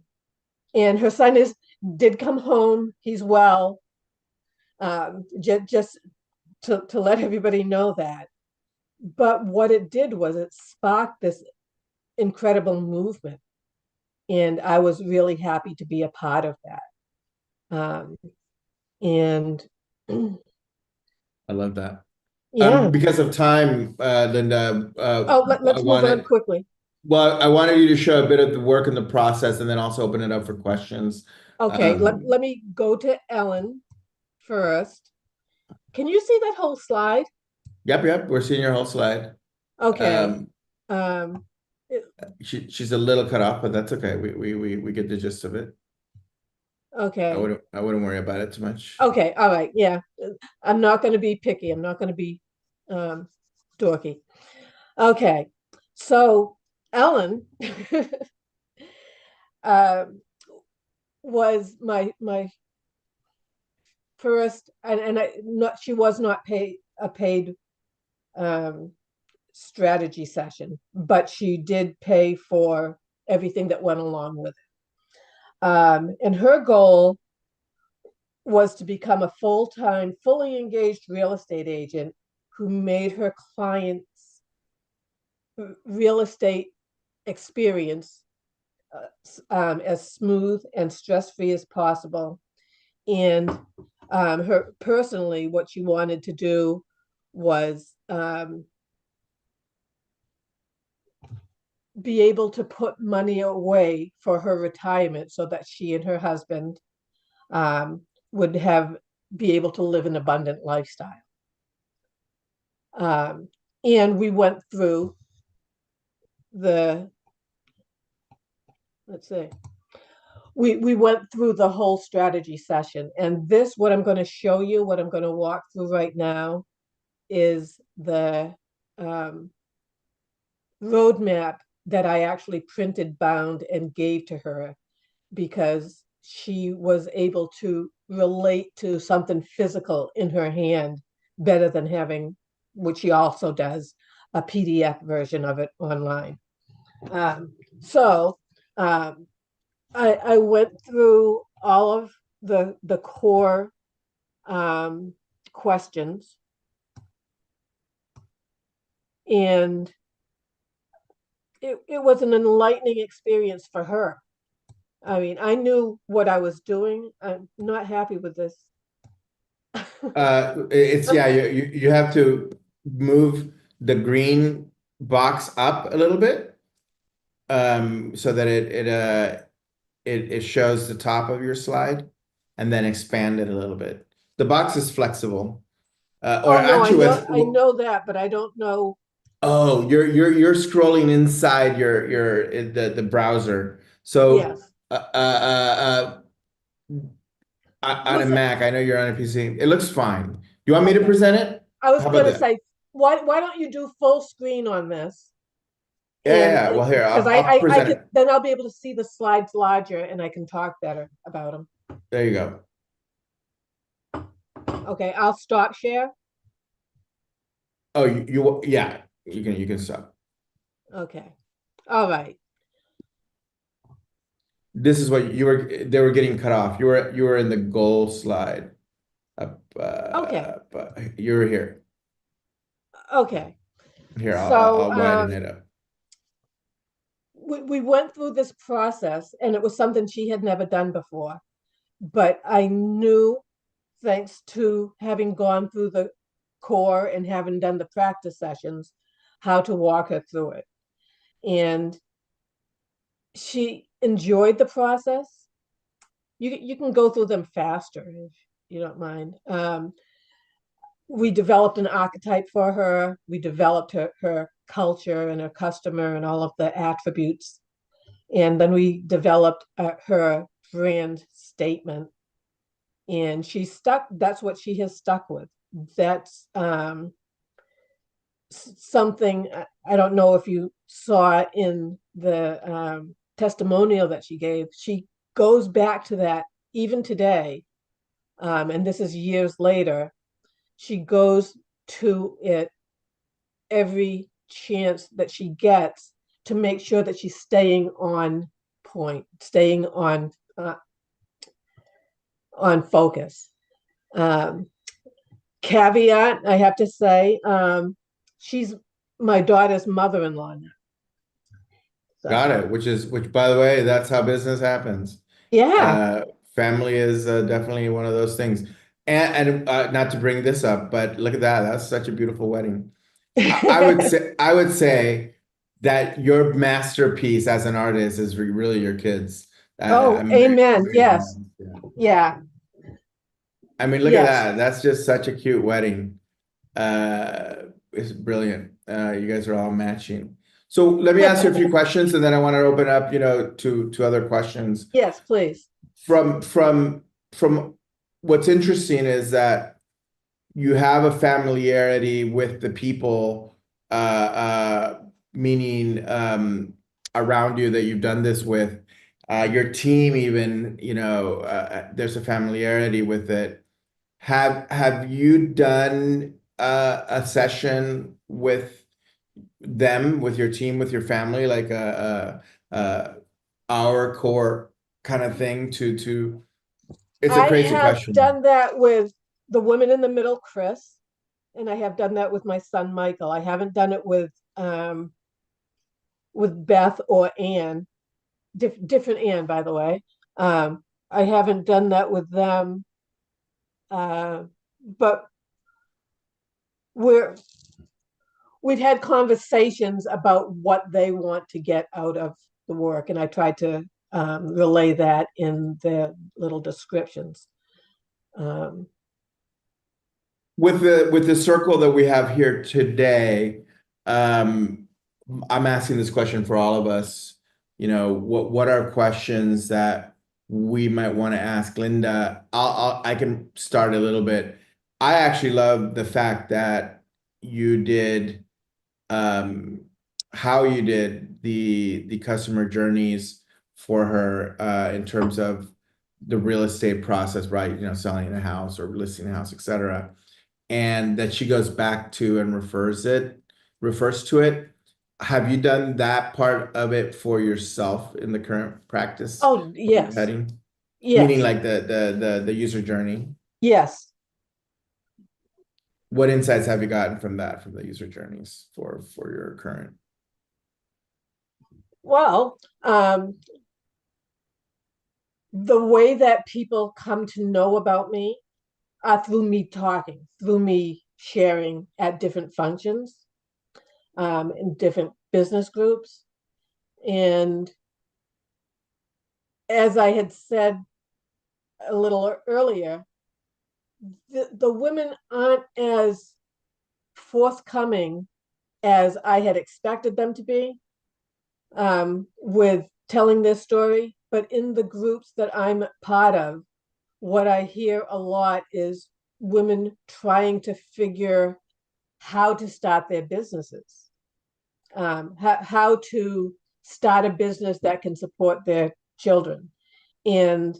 her son did come home. He's well. Just to let everybody know that. But what it did was it sparked this incredible movement. And I was really happy to be a part of that. And I love that. Yeah. Because of time, Linda. Let's move on quickly. Well, I wanted you to show a bit of the work and the process, and then also open it up for questions. Okay, let me go to Ellen first. Can you see that whole slide? Yep. We're seeing your whole slide. Okay. She's a little cut off, but that's okay. We get the gist of it. Okay. I wouldn't worry about it too much. Okay. All right. Yeah. I'm not going to be picky. I'm not going to be dorky. Okay. So Ellen was my first, and she was not a paid strategy session, but she did pay for everything that went along with it. And her goal was to become a full-time, fully engaged real estate agent who made her clients' real estate experience as smooth and stress-free as possible. And her personally, what she wanted to do was be able to put money away for her retirement so that she and her husband would be able to live an abundant lifestyle. And we went through we went through the whole strategy session. And what I'm going to show you, what I'm going to walk through right now, is the roadmap that I actually printed, bound, and gave to her, because she was able to relate to something physical in her hand better than having, which she also does, a PDF version of it online. I went through all of the core questions, and it was an enlightening experience for her. I mean, I knew what I was doing. I'm not happy with this. It's yeah, you have to move the green box up a little bit, so that it shows the top of your slide, and then expand it a little bit. The box is flexible, or Oh no, actually, I know that, but I don't know. oh, you're scrolling inside the browser. So Yes. on a Was it? Mac, I know you're on a PC. It looks fine. You want me to Okay. present it? I was How about gonna that? say, why don't you do full screen on this? Yeah, yeah, And yeah. Well, here, because I'll I present could, it. then I'll be able to see the slides larger and I can talk better about them. There you go. Okay, I'll stop share. Oh, yeah, you can stop. Okay. All right. This is what they were getting cut off. You were in the goal slide. Up, Okay. but you're here. Okay. Here, So I'll widen it up. we went through this process and it was something she had never done before. But I knew, thanks to having gone through the core and having done the practice sessions, how to walk her through it. And she enjoyed the process. You can go through them faster if you don't mind. We developed an archetype for her. We developed her culture and her customer and all of the attributes. And then we developed her brand statement. And she stuck, that's what she has stuck with. That's something I don't know if you saw in the testimonial that she gave. She goes back to that even today. And this is years later. She goes to it every chance that she gets to make sure that she's staying on point, staying on focus. Caveat, I have to say, she's my daughter's mother-in-law now. So, Got it. Which, by the way, that's how business happens. yeah. Family is definitely one of those things. And not to bring this up, but look at that. That's such a beautiful wedding. I would say that your masterpiece as an artist is really your kids. Oh, I'm very, amen. very Yes. impressed. Yeah. Yeah. I mean, look at Yes. that. That's just such a cute wedding. It's brilliant. You guys are all matching. So let me ask you a few questions, and then I want to open up, to other questions. Yes, please. From what's interesting is that you have a familiarity with the people, meaning around you that you've done this with, your team even, there's a familiarity with it. Have you done a session with them, with your team, with your family, like a our core kind of thing to it's a I crazy have question. done that with the women in the middle, Chris, and I have done that with my son Michael. I haven't done it with Beth or Anne, different Anne, by the way. I haven't done that with them, but we've had conversations about what they want to get out of the work, and I tried to relay that in the little descriptions. With the circle that we have here today, I'm asking this question for all of us. What are questions that we might want to ask Linda? I can start a little bit. I actually love the fact that you did how you did the customer journeys for her in terms of the real estate process, right? Selling a house or listing a house, etc. And that she goes back to and refers to it. Have you done that part of it for yourself in the current practice? Oh, yes. Heading? Meaning Yes. like the user journey. Yes. What insights have you gotten from the user journeys for your current? Well, the way that people come to know about me are through me talking, through me sharing at different functions, in different business groups. And as I had said a little earlier, the women aren't as forthcoming as I had expected them to be, with telling their story. But in the groups that I'm part of, what I hear a lot is women trying to figure how to start their businesses, how to start a business that can support their children. And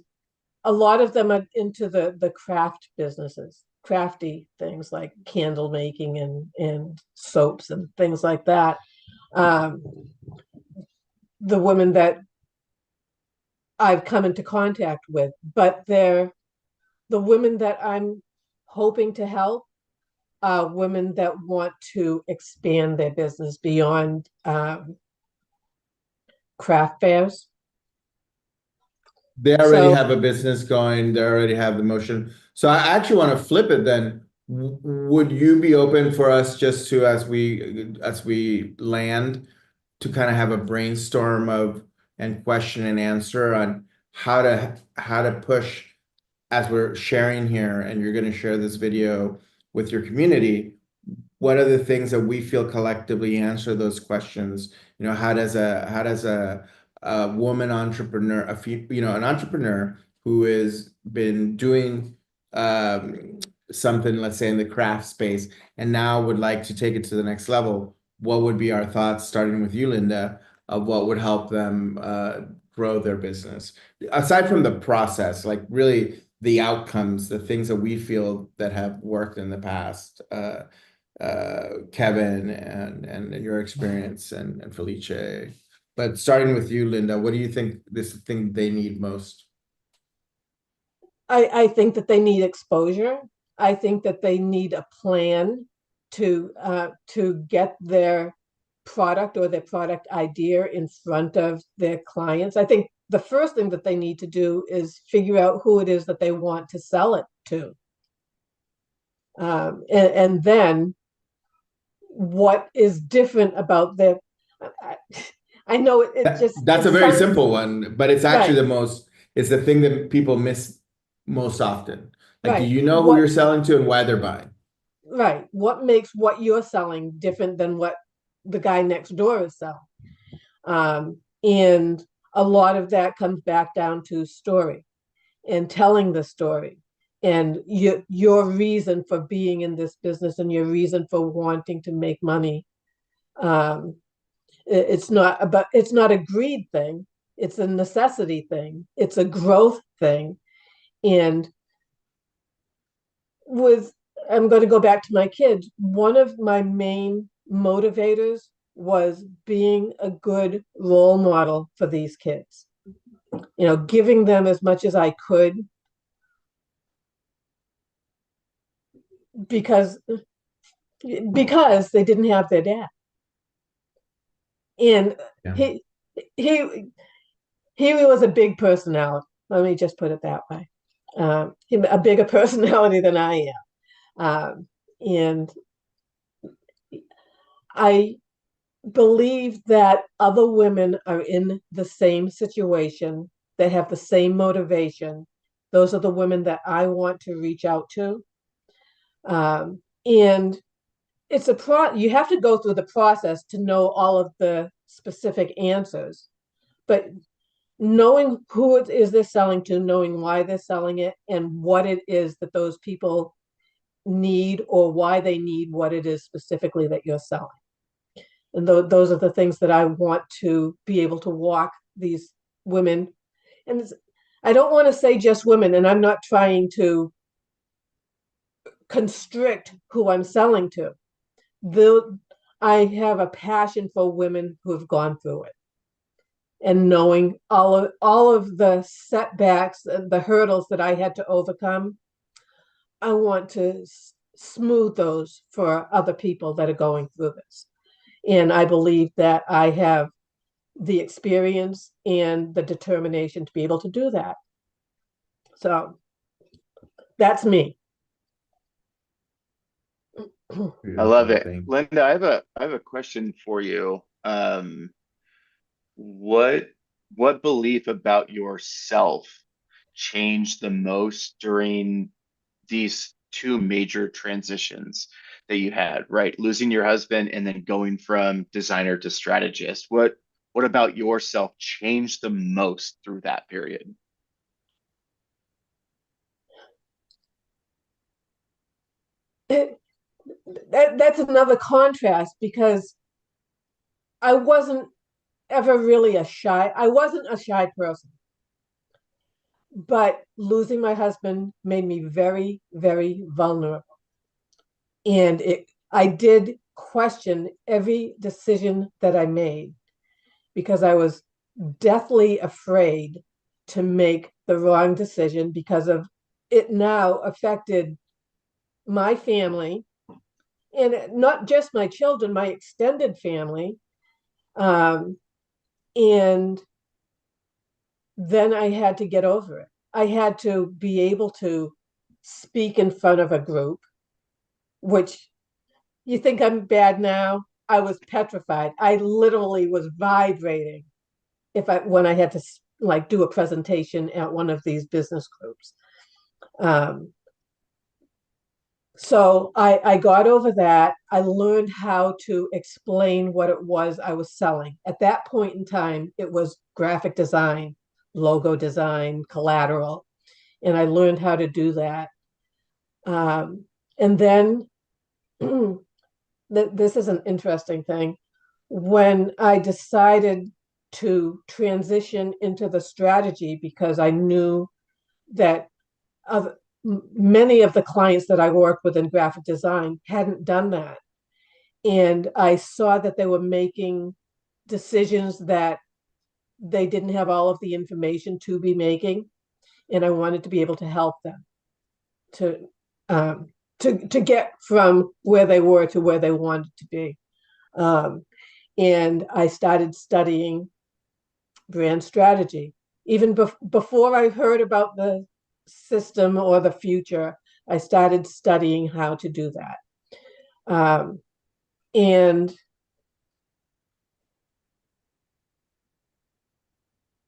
a lot of them are into the craft businesses, crafty things like candle making and soaps and things like that. The women that I've come into contact with, but they're the women that I'm hoping to help are women that want to expand their business beyond craft fairs. They already So have a business going, they already have the motion. So I actually want to flip it then. Would you be open for us just to, as we land, to kind of have a brainstorm of and question and answer on how to push, as we're sharing here, and you're going to share this video with your community, what are the things that we feel collectively answer those questions? You know, how does a woman entrepreneur, an entrepreneur who has been doing something, let's say in the craft space, and now would like to take it to the next level, what would be our thoughts, starting with you, Linda, of what would help them grow their business? Aside from the process, like really the outcomes, the things that we feel that have worked in the past, Kevin, and your experience, and Felice. But starting with you, Linda, what do you think this thing they need most? I think that they need exposure. I think that they need a plan to get their product or their product idea in front of their clients. I think the first thing that they need to do is figure out who it is that they want to sell it to. And then what is different about their, I know That's a very simple one, but it's actually right. it's the thing that people miss most often. Like, do Right. you know who you're selling to and why they're buying? Right. What makes what you're selling different than what the guy next door is selling? And a lot of that comes back down to story and telling the story and your reason for being in this business and your reason for wanting to make money. It's not a greed thing. It's a necessity thing. It's a growth thing. And I'm going to go back to my kids. One of my main motivators was being a good role model for these kids. You know, giving them as much as I could, because they didn't have their dad. And Yeah. he was a big personality. Let me just put it that way. A bigger personality than I am. And I believe that other women are in the same situation, that have the same motivation. Those are the women that I want to reach out to. And it's you have to go through the process to know all of the specific answers. But knowing who it is they're selling to, knowing why they're selling it, and what it is that those people need, or why they need what it is specifically that you're selling. And those are the things that I want to be able to walk these women. And I don't want to say just women, and I'm not trying to constrict who I'm selling to. I have a passion for women who have gone through it, and knowing all of the setbacks and the hurdles that I had to overcome. I want to smooth those for other people that are going through this. And I believe that I have the experience and the determination to be able to do that. So that's me. I love it. Thank Linda, I have a question for you. What what belief about yourself changed the most during these two major transitions that you had, right? Losing your husband and then going from designer to strategist. What about yourself changed the most through that period? That's another contrast because I wasn't ever really I wasn't a shy person, but losing my husband made me very, very vulnerable. And I did question every decision that I made because I was deathly afraid to make the wrong decision because of it now affected my family and not just my children, my extended family. And then I had to get over it. I had to be able to speak in front of a group, which you think I'm bad now. I was petrified. I literally was vibrating when I had to like do a presentation at one of these business groups. So I got over that. I learned how to explain what it was I was selling. At that point in time, it was graphic design, logo design, collateral, and I learned how to do that. And then this is an interesting thing. When I decided to transition into the strategy, because I knew that many of the clients that I work with in graphic design hadn't done that. And I saw that they were making decisions that they didn't have all of the information to be making. And I wanted to be able to help them to get from where they were to where they wanted to be. And I started studying brand strategy. Even before I heard about the system or the future, I started studying how to do that. And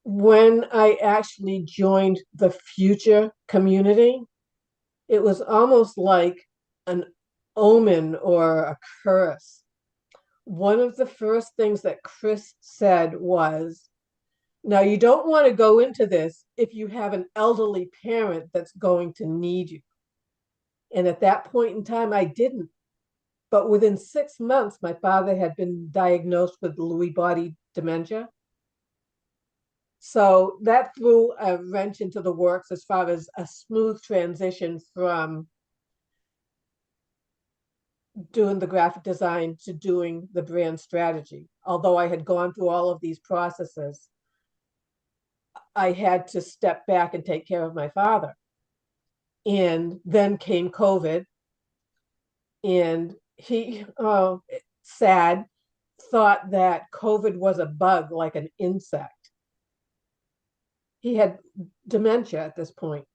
when I actually joined the future community, it was almost like an omen or a curse. One of the first things that Chris said was, now you don't want to go into this if you have an elderly parent that's going to need you. And at that point in time, I didn't. But within 6 months, my father had been diagnosed with Lewy body dementia. So that threw a wrench into the works as far as a smooth transition from doing the graphic design to doing the brand strategy. Although I had gone through all of these processes, I had to step back and take care of my father. And then came COVID, and he, sad, thought that COVID was a bug, like an insect. He had dementia at this point,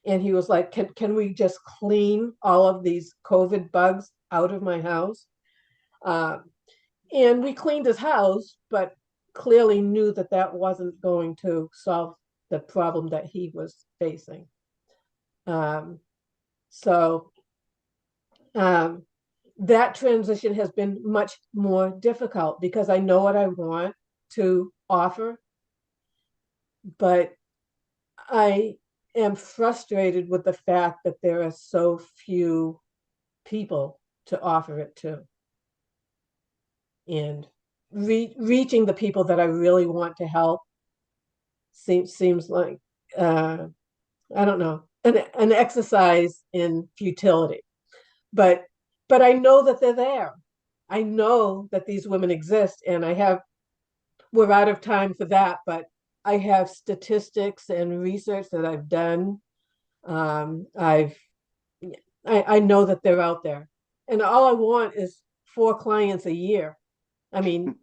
and he was like, can we just clean all of these COVID bugs out of my house? And we cleaned his house, but clearly knew that that wasn't going to solve the problem that he was facing. So that transition has been much more difficult because I know what I want to offer, but I am frustrated with the fact that there are so few people to offer it to. And reaching the people that I really want to help seems like, I don't know, an exercise in futility. But I know that they're there. I know that these women exist, and we're out of time for that, but I have statistics and research that I've done. I know that they're out there, and all I want is 4 clients a year. I mean,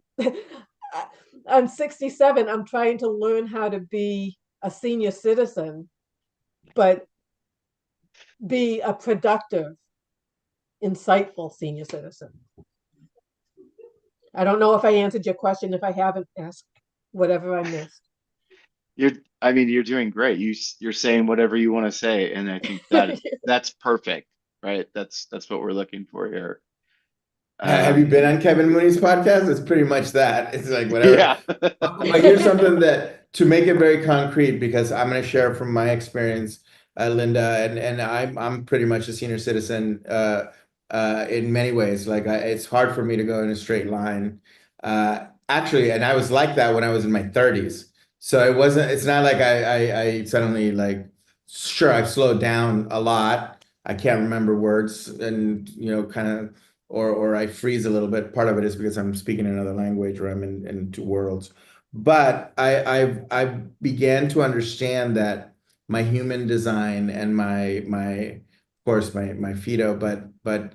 I'm 67. I'm trying to learn how to be a senior citizen, but be a productive, insightful senior citizen. I don't know if I answered your question. If I haven't, asked whatever I missed. You're doing great. You're saying whatever you want to say, and I think that that's perfect, right? That's what we're looking for here. Have you been on Kevin Mooney's podcast? It's pretty much that. It's like whatever. Yeah. But here's something that, to make it very concrete, because I'm going to share from my experience, Linda, and I'm pretty much a senior citizen in many ways. Like it's hard for me to go in a straight line. Actually, and I was like that when I was in my 30s. So it wasn't. It's not like I suddenly like. Sure, I've slowed down a lot. I can't remember words, and kind of or I freeze a little bit. Part of it is because I'm speaking another language or I'm in two worlds. But I began to understand that my human design and my of course my Fido, but that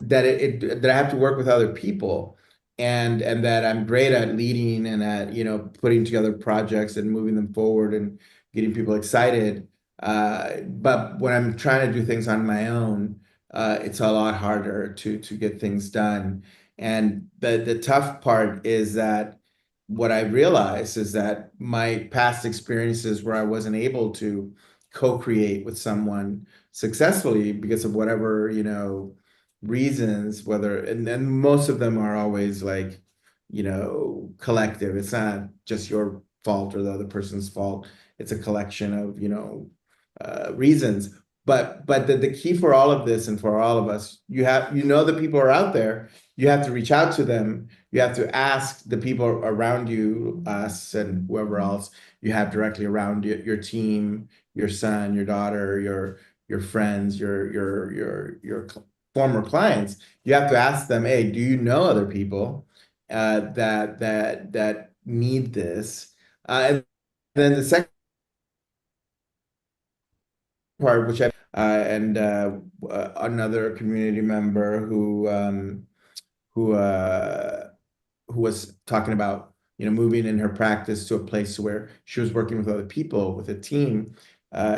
that I have to work with other people, and that I'm great at leading and at putting together projects and moving them forward and getting people excited. But when I'm trying to do things on my own, it's a lot harder to get things done. And the tough part is that what I realized is that my past experiences where I wasn't able to co-create with someone successfully because of whatever, reasons, whether and most of them are always like, collective. It's not just your fault or the other person's fault. It's a collection of, reasons. But the key for all of this and for all of us, the people are out there. You have to reach out to them. You have to ask the people around you, us and whoever else you have directly around you, your team, your son, your daughter, your friends, your former clients. You have to ask them, hey, do you know other people that need this? And then the second part, which and another community member who who was talking about moving in her practice to a place where she was working with other people with a team.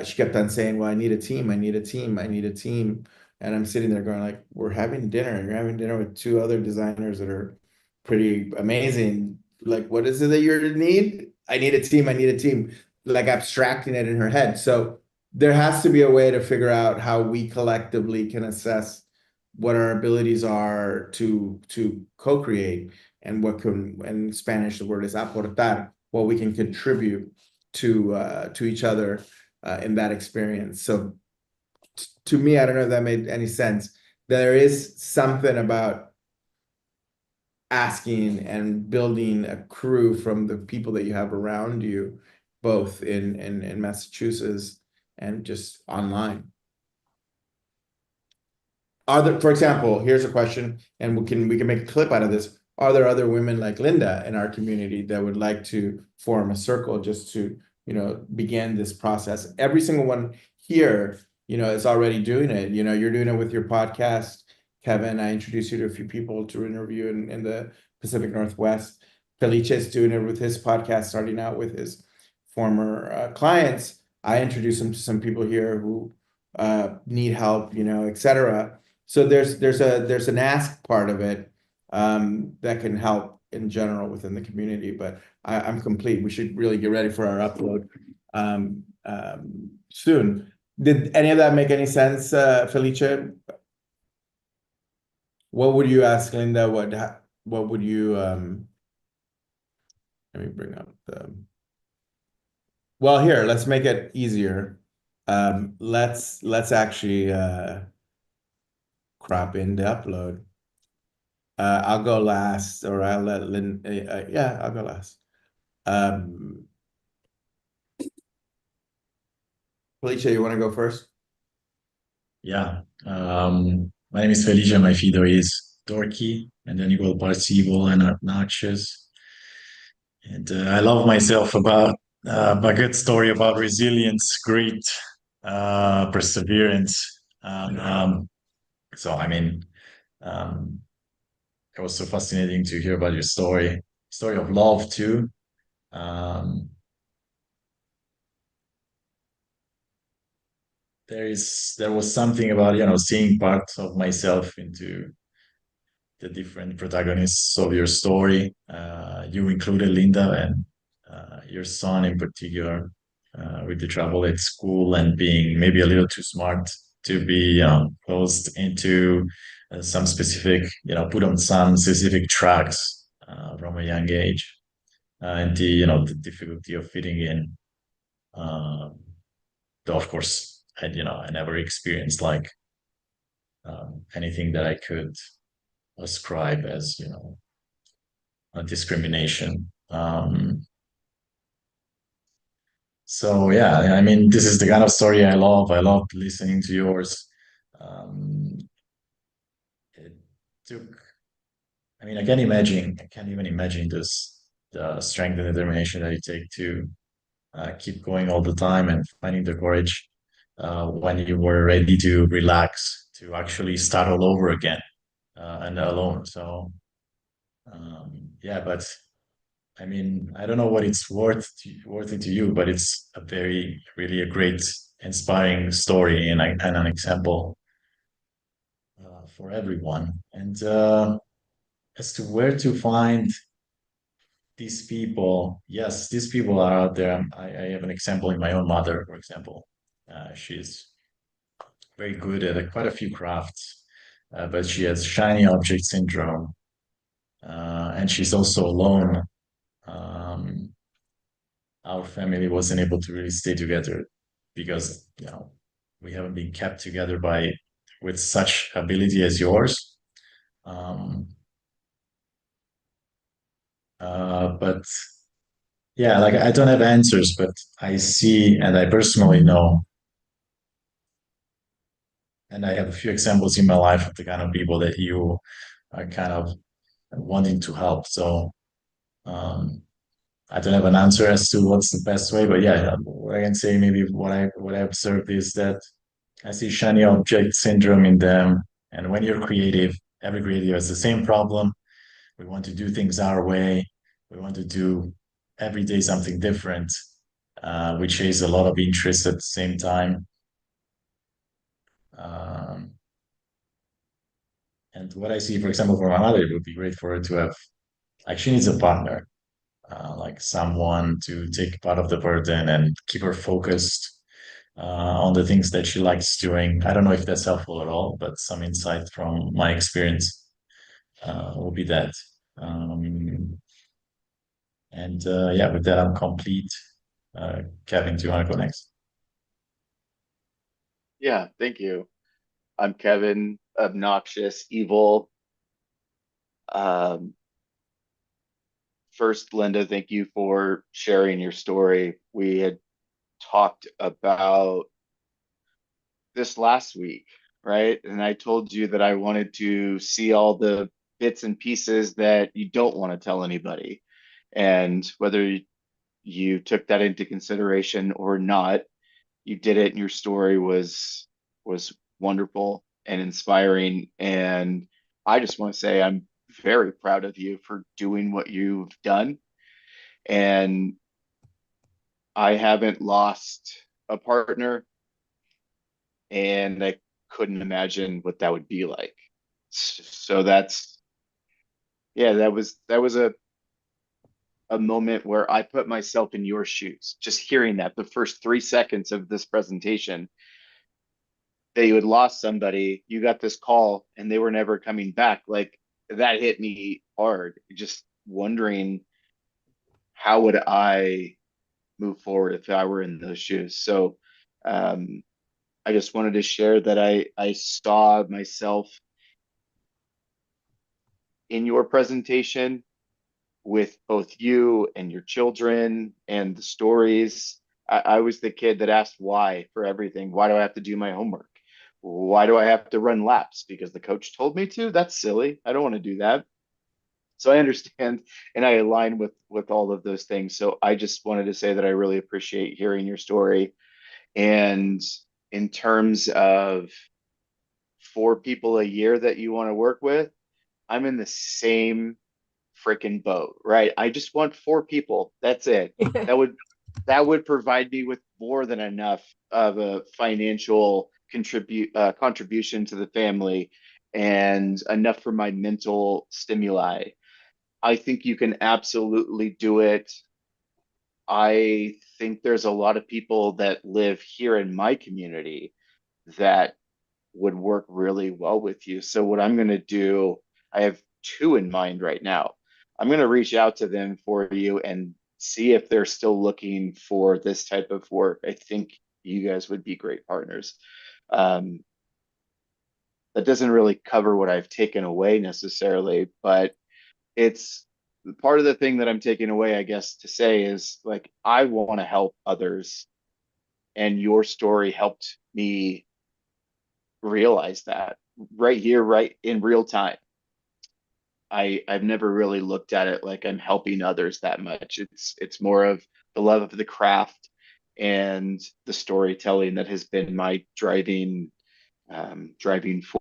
She kept on saying, well, I need a team, I need a team, I need a team. And I'm sitting there going like, we're having dinner, you're having dinner with two other designers that are pretty amazing. Like, what is it that you need? I need a team, I need a team. Like abstracting it in her head. So there has to be a way to figure out how we collectively can assess what our abilities are to co-create, and what can, in Spanish the word is aportar, what we can contribute to each other in that experience. So to me, I don't know if that made any sense. There is something about asking and building a crew from the people that you have around you, both in Massachusetts and just online. For example, here's a question, and we can make a clip out of this. Are there other women like Linda in our community that would like to form a circle just to, begin this process? Every single one here, is already doing it. You're doing it with your podcast, Kevin. I introduced you to a few people to interview in the Pacific Northwest. Felice is doing it with his podcast, starting out with his former clients. I introduced him to some people here who need help, etc. So there's an ask part of it that can help in general within the community. But I'm complete. We should really get ready for our upload soon. Did any of that make any sense, Felice? What would you ask Linda? What would you let me bring up the well, here, let's make it easier. Let's actually crop in the upload. I'll go last, or I'll let Lynn. Yeah, I'll go last. Felicia, you want to go first? Yeah. My name is Felicia. My Fido is Dorky, and then igual Parsival and obnoxious. And I love myself about a good story about resilience, grit, perseverance. So, I mean, um, it was so fascinating to hear about your story of love too. Um, there was something about, seeing parts of myself into the different protagonists of your story. You included Linda and your son in particular, with the trouble at school and being maybe a little too smart to be closed into some specific, put on some specific tracks from a young age, and the difficulty of fitting in. Though of course, I never experienced like anything that I could ascribe as a discrimination. So yeah, I mean, this is the kind of story I love. I love listening to yours. Um, it took. I mean, I can't imagine. I can't even imagine this the strength and determination that you take to keep going all the time and finding the courage when you were ready to relax, to actually start all over again and alone. So yeah, but I mean, I don't know what it's worth it to you, but it's a very, really a great, inspiring story and an example for everyone. And as to where to find these people, yes, these people are out there. I have an example in my own mother, for example. She's very good at quite a few crafts, but she has shiny object syndrome, and she's also alone. Um, our family wasn't able to really stay together because we haven't been kept together by with such ability as yours. Um, but yeah, like I don't have answers, but I see and I personally know, and I have a few examples in my life of the kind of people that you are kind of wanting to help. So um, I don't have an answer as to what's the best way, but yeah, what I can say maybe what I observed is that I see shiny object syndrome in them. And when you're creative, every creative has the same problem. We want to do things our way. We want to do every day something different, which is a lot of interest at the same time. Um, and what I see, for example, for my mother, it would be great for her to have, like, she needs a partner, like someone to take part of the burden and keep her focused on the things that she likes doing. I don't know if that's helpful at all, but some insight from my experience will be that. Um, and yeah, with that, I'm complete. Kevin, do you want to go next? Yeah, thank you. I'm Kevin, obnoxious, evil. Um, First, Linda, thank you for sharing your story. We had talked about this last week, right? And I told you that I wanted to see all the bits and pieces that you don't want to tell anybody. And whether you took that into consideration or not, you did it, and your story was wonderful and inspiring. And I just want to say I'm very proud of you for doing what you've done. And I haven't lost a partner, and I couldn't imagine what that would be like. So that's, yeah, that was a moment where I put myself in your shoes. Just hearing that the first 3 seconds of this presentation, that you had lost somebody, you got this call and they were never coming back. Like, that hit me hard. Just wondering, how would I move forward if I were in those shoes? So um, I just wanted to share that I saw myself in your presentation with both you and your children and the stories. I was the kid that asked why for everything. Why do I have to do my homework? Why do I have to run laps? Because the coach told me to? That's silly. I don't want to do that. So I understand and I align with all of those things. So I just wanted to say that I really appreciate hearing your story. And in terms of 4 people a year that you want to work with, I'm in the same freaking boat, right? I just want 4 people. That's it. That would that would provide me with more than enough of a financial contribution to the family and enough for my mental stimuli. I think you can absolutely do it. I think there's a lot of people that live here in my community that would work really well with you. So what I'm going to do, I have two in mind right now. I'm going to reach out to them for you and see if they're still looking for this type of work. I think you guys would be great partners. Um, that doesn't really cover what I've taken away necessarily, but it's part of the thing that I'm taking away, I guess, to say is like, I want to help others, and your story helped me realize that right here, right in real time. I've never really looked at it like I'm helping others that much. It's more of the love of the craft and the storytelling that has been my driving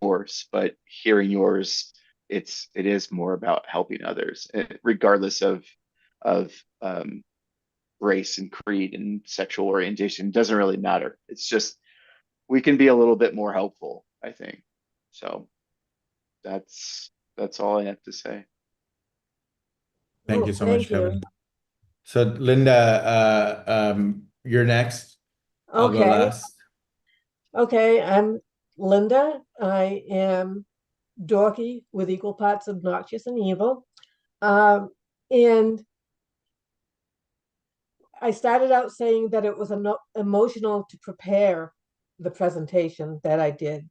force. But hearing yours, it is more about helping others, regardless of race and creed and sexual orientation. It doesn't really matter. It's just we can be a little bit more helpful, I think. So that's all I have to say. Thank Oh, you so thank much, you. Kevin. So Linda, you're next. I'll go Okay. last. Okay, I'm Linda. I am dorky with equal parts obnoxious and evil. And I started out saying that it was emotional to prepare the presentation that I did.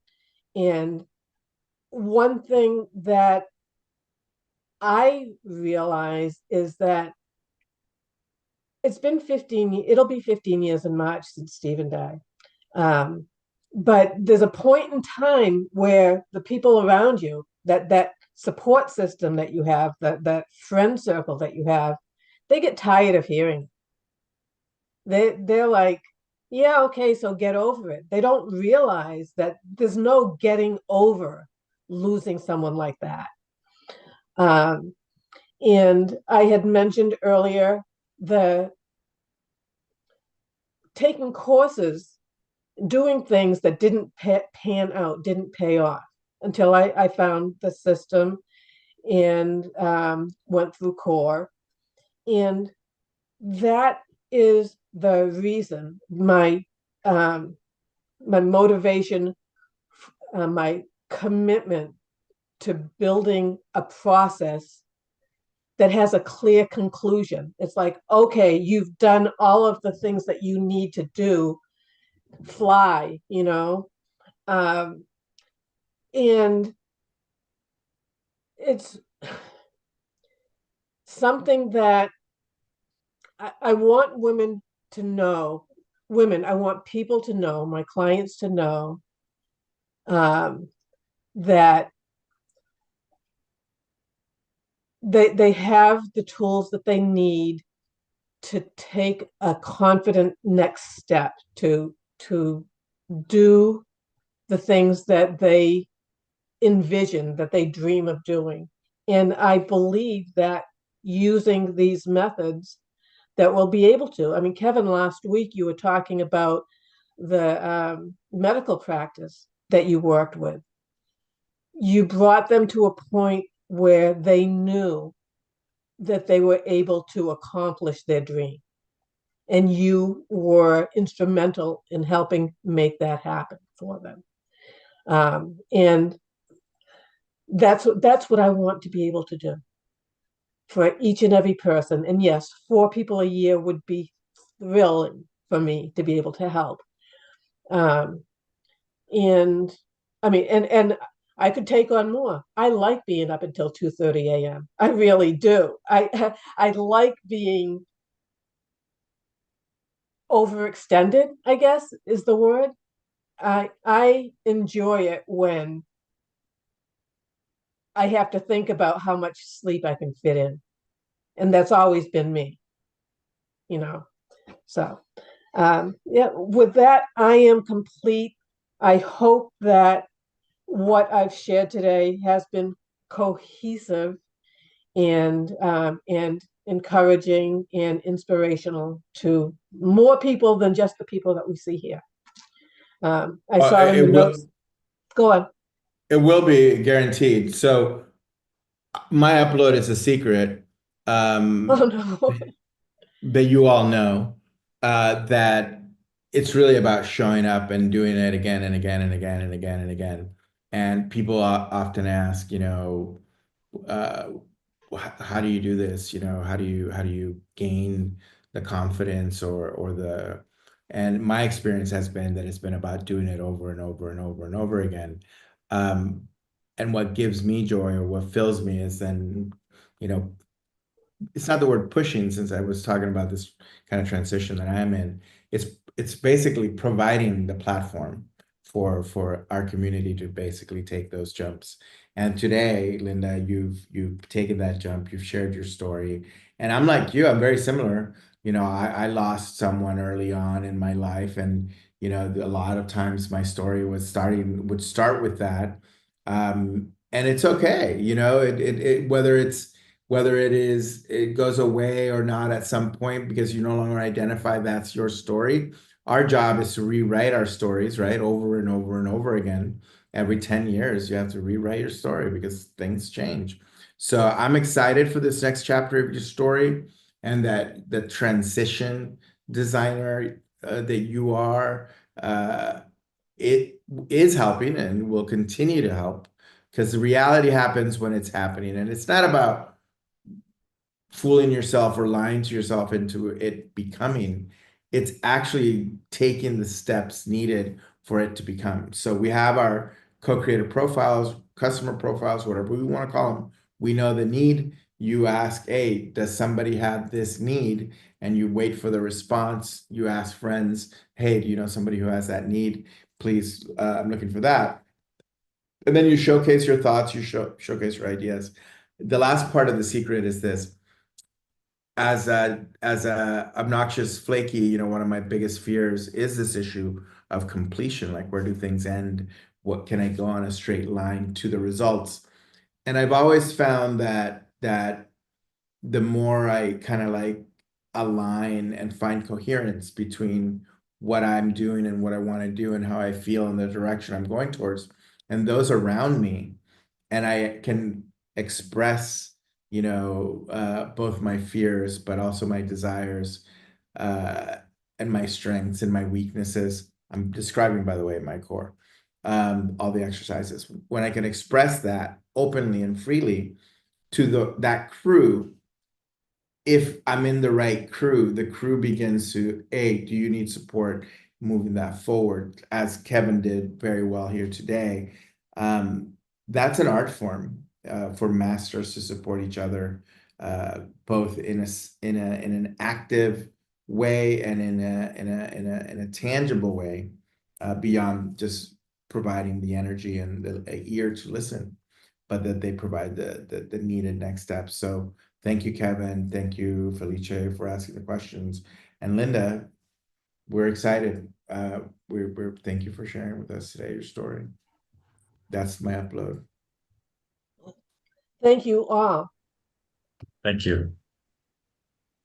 And one thing that I realized is that it'll be 15 years in March since Stephen died. But there's a point in time where the people around you, that support system that you have, that friend circle that you have, they get tired of hearing. They're like, yeah, okay, so get over it. They don't realize that there's no getting over losing someone like that. And I had mentioned earlier the taking courses, doing things that didn't pan out, didn't pay off until I found the system and went through core. And that is the reason my motivation, my commitment to building a process that has a clear conclusion. It's like, okay, you've done all of the things that you need to do, fly, and it's something that I want women to know, I want people to know, my clients to know, that they have the tools that they need to take a confident next step to do the things that they envision, that they dream of doing. And I believe that using these methods that we'll be able to. I mean, Kevin, last week you were talking about the medical practice that you worked with. You brought them to a point where they knew that they were able to accomplish their dream. And you were instrumental in helping make that happen for them. And that's what I want to be able to do for each and every person. And yes, 4 people a year would be thrilling for me to be able to help. And I mean, and I could take on more. I like being up until 2:30 a.m. I really do. I like being overextended, I guess is the word. I enjoy it when I have to think about how much sleep I can fit in. And that's always been me, you know. So yeah, with that, I am complete. I hope that what I've shared today has been cohesive and encouraging and inspirational to more people than just the people that we see here. I saw in the notes. Go on. It will be guaranteed. So my upload is a secret. Oh no. That you all know, that it's really about showing up and doing it again and again and again and again and again. And people often ask, uh, how do you do this? How do you gain the confidence and my experience has been that it's been about doing it over and over and over and over again. And what gives me joy or what fills me is then, you know, it's not the word pushing, since I was talking about this kind of transition that I'm in. It's basically providing the platform for our community to basically take those jumps. And today, Linda, you've taken that jump, you've shared your story. And I'm like you, I'm very similar. I lost someone early on in my life, and a lot of times my story would start with that. And it's okay, whether it goes away or not at some point because you no longer identify that's your story. Our job is to rewrite our stories, right? Over and over and over again. Every 10 years, you have to rewrite your story because things change. So I'm excited for this next chapter of your story, and that the transition designer that you are, it is helping and will continue to help, because the reality happens when it's happening. And it's not about fooling yourself or lying to yourself into it becoming. It's actually taking the steps needed for it to become. So we have our co-creator profiles, customer profiles, whatever we want to call them. We know the need. You ask, hey, does somebody have this need? And you wait for the response. You ask friends, hey, do you know somebody who has that need? Please, I'm looking for that. And then you showcase your thoughts, you showcase your ideas. The last part of the secret is this. As a obnoxious flaky, one of my biggest fears is this issue of completion. Like, where do things end? What can I go on a straight line to the results? And I've always found that the more I kind of like align and find coherence between what I'm doing and what I want to do and how I feel in the direction I'm going towards, and those around me, and I can express, both my fears, but also my desires, and my strengths and my weaknesses. I'm describing, by the way, my core, all the exercises. When I can express that openly and freely to that crew, if I'm in the right crew, the crew begins to, hey, do you need support moving that forward? As Kevin did very well here today. That's an art form for masters to support each other, both in an active way and in a tangible way, beyond just providing the energy and the ear to listen, but that they provide the needed next steps. So thank you, Kevin. Thank you, Felice, for asking the questions. And Linda, we're excited. We're thank you for sharing with us today your story. That's my upload. Thank you all. Thank you.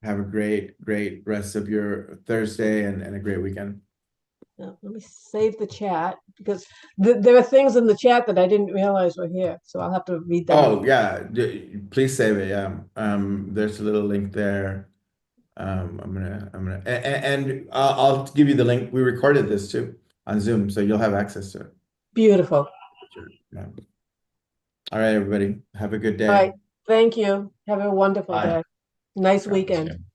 Have a great rest of your Thursday and a great weekend. Now, let me save the chat because there are things in the chat that I didn't realize were here. So I'll have to read them. Oh, yeah. Please save it. Yeah. There's a little link there. I'm gonna, and I'll give you the link. We recorded this too on Zoom, so you'll have access to it. Beautiful. Yeah. All right, everybody. Have a good day. All right. Thank you. Have a wonderful Bye. day. Nice Yeah, weekend. same.